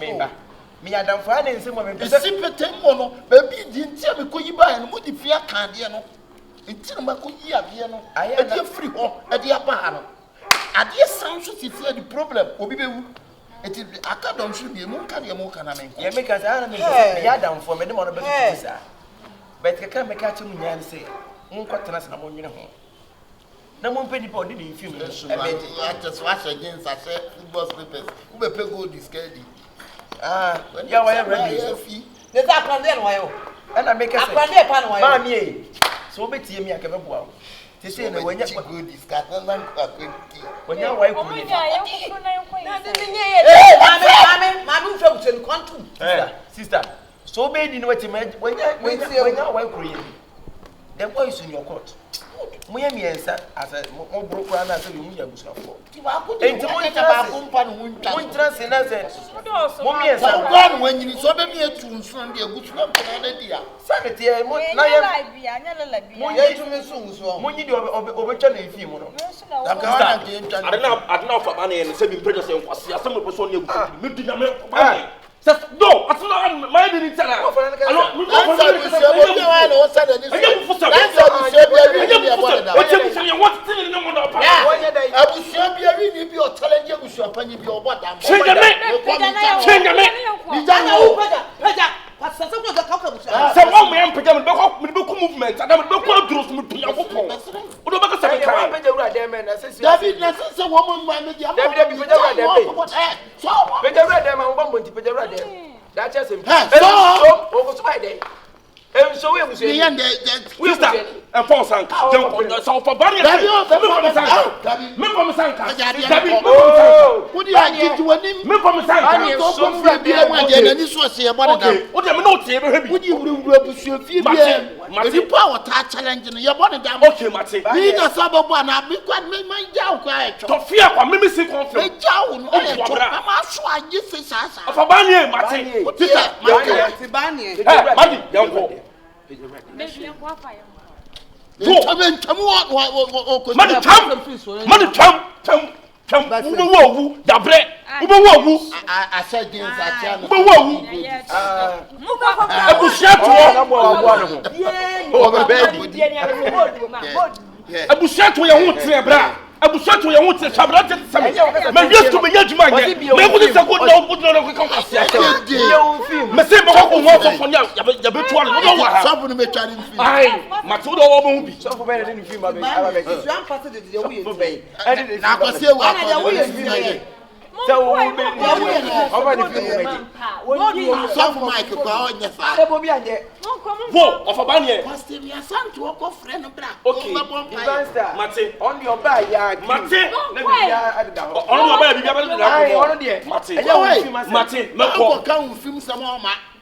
Me adamfo ana nsem mo me pese. Si petem mo no, baby di ntia me ko yi ba no, mo di fia kan ade no. Nti no mako yi ade no. Ade free ho, ade aba ha no. Ade sound so sisi the problem obi be wu. Eti akadom should be mo kan ye mo kan na me. Ye make us ana me adamfo me de mo no be bisa. But kaka me ka chemu nyan say, nkotena se na mo nwene ho. Na mo mpe nipa odi ni film no. I just watch against I say football slippers. Who be pay gold is scared. Ya wa ready. Ne ta plan dey no wa yo. Ana make us. Plan pa no wa yo. Ma mi e. So obetie mi aka beboa wo. Te say na wanya gold is scared na akwenti. Wanya wa iku ni. Mami ufra buteni quantum. Sister. So be di no wati wanya wa iku ye. The boy is in your court. Moya miensa as a more broken as a munya was not for. Ain't money about company One trans in us. Mommy and some when you saw me a tune from the good from Canada. Sanity, Money overturn if you know. I don't know for money and saving prejudice and was some person you no, that's not my didn't tell her. That's just him. So, and so we have to we start and force and so for body. What do you get to a name? Would you power challenge in your body? Okay, Mate. Being a suburb one, I'll be quite my jowl quiet. To fear for mimicry conflict. I'm not sure I just say Sasa. Of a banyan, Mate. What is that? Money, young boy. I said, Abushatu to your own Sabrat, man, used to be young man. Maybe it's a good no put on a conversation.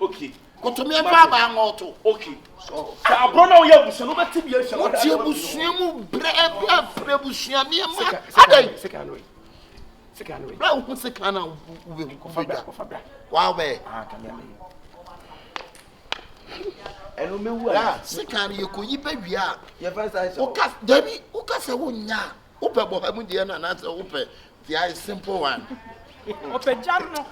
Okay. Go to me and Baba Moto. Okay. So I brought out your bush, no matter what you bushimu, bread, bushia, second way. Now, what's the kind of wow, and we second, you could eat baby. Your first I saw Debbie, Ucasa, Upa, Bamudiana, and answer Upa. The eye simple one. Open Jarno.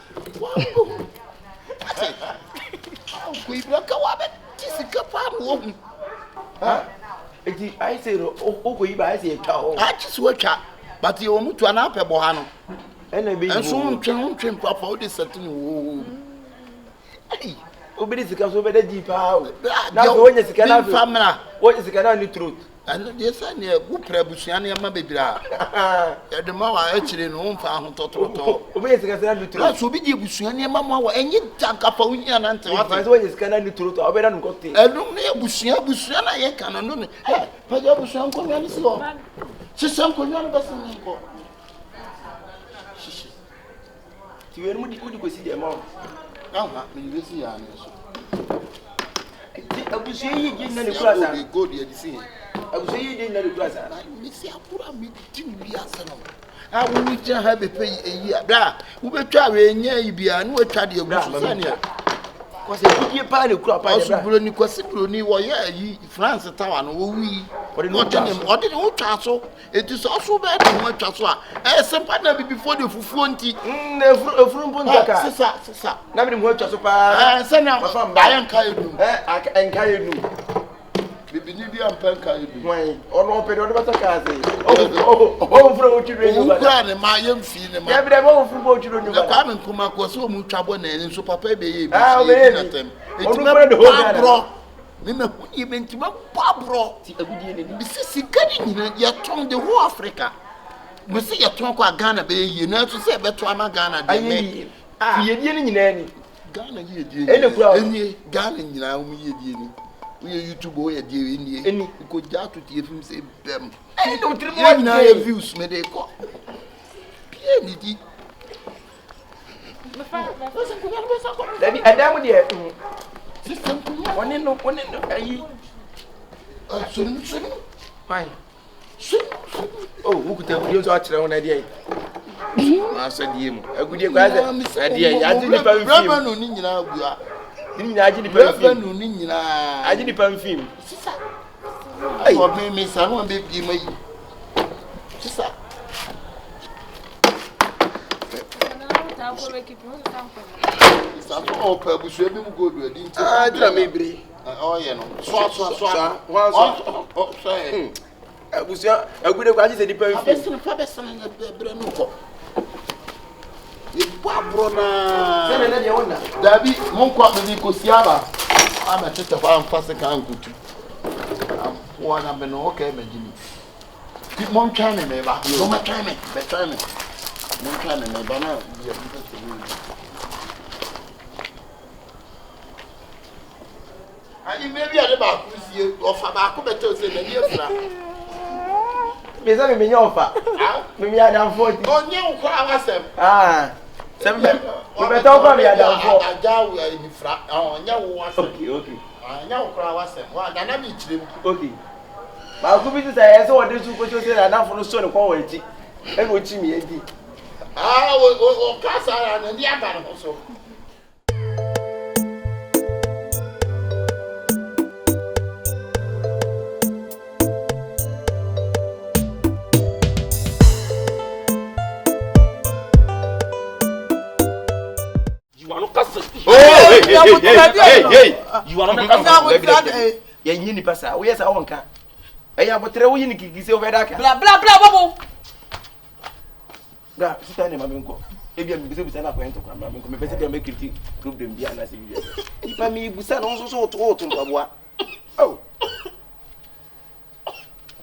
We block a wabbit. This is a woman. I say, oh, I say, I just work out, but you want to an apple bohano. And soon trim papa this certain. Hey, obey the comes over the deep out. Now, when you can have family, what is the canal truth? And yes, I near Buprebusiani and my baby. At the moment, I actually know found Toto. Obey the canal truth. So be Busiani, Mamma, and you tank up a winner and answer what is canal truth. I better got it. I don't know Busiana, I can't know. Hey, Pajabusan, come on, slow. She's some common person. You would see the amount. Now, you see, I was saying you didn't know the class. I go there to see. I was saying you didn't know the class. I miss you. I will have a pay a year. Blah, we will try a year. Be a new study of Brasania. Was a good pile of crop. I was running Quasibruni, or France Town, we or not or didn't castle. It is also bad in one castle. As some partner before the Fufunti, Nobody wants to pass. Send out I am Kyekyeku. I Kyekyeku. Bibinia Penka. Why, or no pay on the Kazi. Oh, for children, my young female. I have all from both children. The common Kumak was so much trouble and so papa baby. I'll be at them. It's not the whole bro. Mima even to my Barbro. Mrs. Cutting your tongue the whole Africa. We see your tongue Ghana, baby. You know to say better Ghana. I mean, you're dealing in any Ghana, you're Ghana now. We are YouTube boy, dear India. Any could just to hear him say, them. I don't remember views, Medeco. Pianity. Let me adapt here. System, one in no, fine. Oh, who could tell you to watch on idea? I said, him. A good idea. I didn't know. I didn't film. I want me, Miss. I want to be my sister. Oh, purpose, you will go to it. I don't maybe. Oh, yeah, no. Swat. Oh, sorry. I was a good advice. The person in the Brenuko. Dabi monkwa biko siaba ama tete kwa mfase kan kutu wana beno okay imagine ti montane me ba no matane betane montane me ba na ya bitete ani maybe ade ba kusie ofa ba ko bete o se na ni afra Beza me nya ofa me mi adam 40 onye ukwa awasem Sembe, we better over me adam for. Ajawu ni fra, onya wo wasem. Okay. Anya ukra wasem. Wa na bi chirem. Okay. Ba ku bi say say what dey su ko say adam for no so ne kwa wa enti. E no chi mi edi. O kasa na ni aba no so. Hey! You are not a Yen Passa. We are our car. I have a trail in Kiki over that. Blah blah blah blah. Stand in my uncle. Maybe I'm busy with an appointment to come. I'm going to make it prove them beyond us. If I mean, Busan also to autumn. Oh,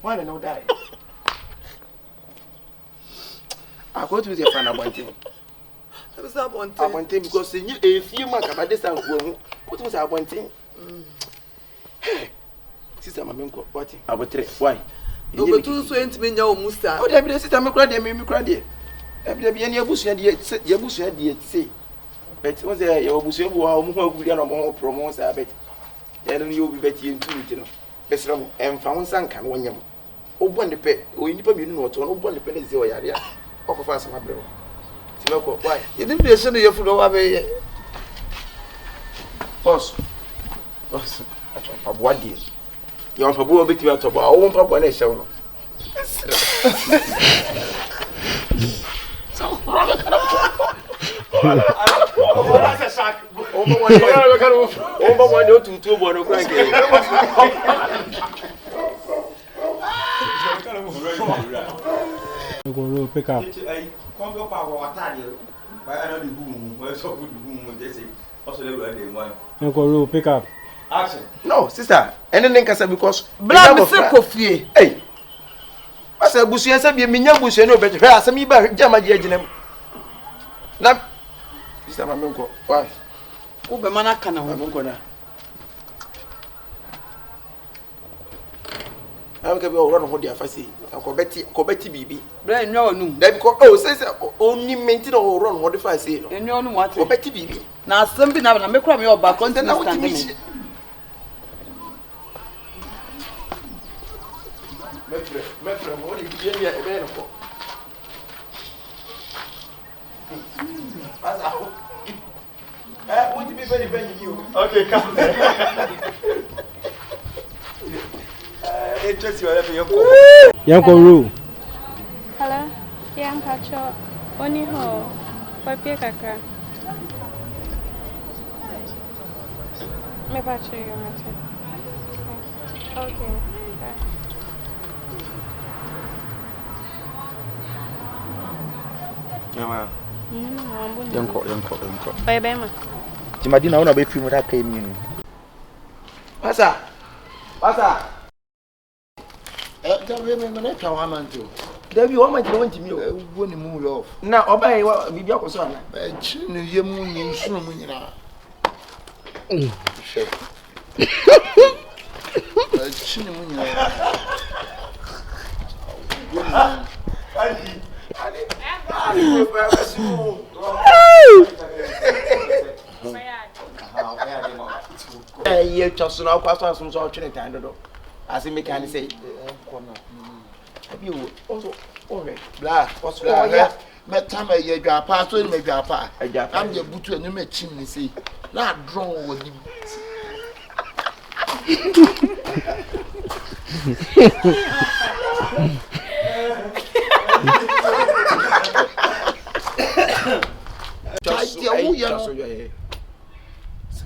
why no die? I go to the fan appointment. I want him because a few months about this time. What was I wanting? Sister, my uncle, what? I will try. Why? You go to sweet me now, Musta. Oh, there sister, me cry, me cry. There be any bush, your bush, say. But was there your bush, who are more promotes, I bet. Then you'll be better in 2 minutes. Best and found some can one yam. Oh, one the pet, or you never know what one the penny is your area. Or fast, my brother. Why? You didn't listen to your food away. Boss, what dear? You're a bit of a own papa and a show. So, over 1 to 2 1 crank. I'm going to pick up. Come power attack you. Why I know the boom, where so good boom, they say. Also, they were the one. I'm going to pick up. Action. No, sister, anything can say because. Blah, Mr. Coffee. Hey, I said, Bush, I said, you mean your bush, no better. I said, me back, Jamma Jam. Now, sister, my uncle, why? Ubemana kana my uncle now. I'm going to run on the affair. Uncle Betty Bibi. Brain no no. They because oh says only maintain or run what if I say no. And you know what? Betty Bibi. Now something na make come your back on the stand me. My friend, what did you get me a for? What to be very you? Okay, come. Interest you are Young Ru. Hello, young Pacho. Only ho. Papier Kaka. Me Pacho, you okay. Yeah, Yanko. Bye bye, ma. Timadina, I want to be filmed that came in. Pasa. There be one man to want to me. When you move off. Now, obey what be your son. You moon, soon. you also already. Blah. What's Blah. yeah. Me time a year grandpa, so me grandpa. Ajapa. I'm the butu and you me chimney say. Not drawn with him.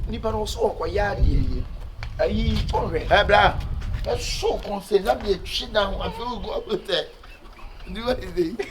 Nipa no so ko ya de ayi already. Eh bra. That's so concerned. That be a shit down. I feel go up with that. Do what is it?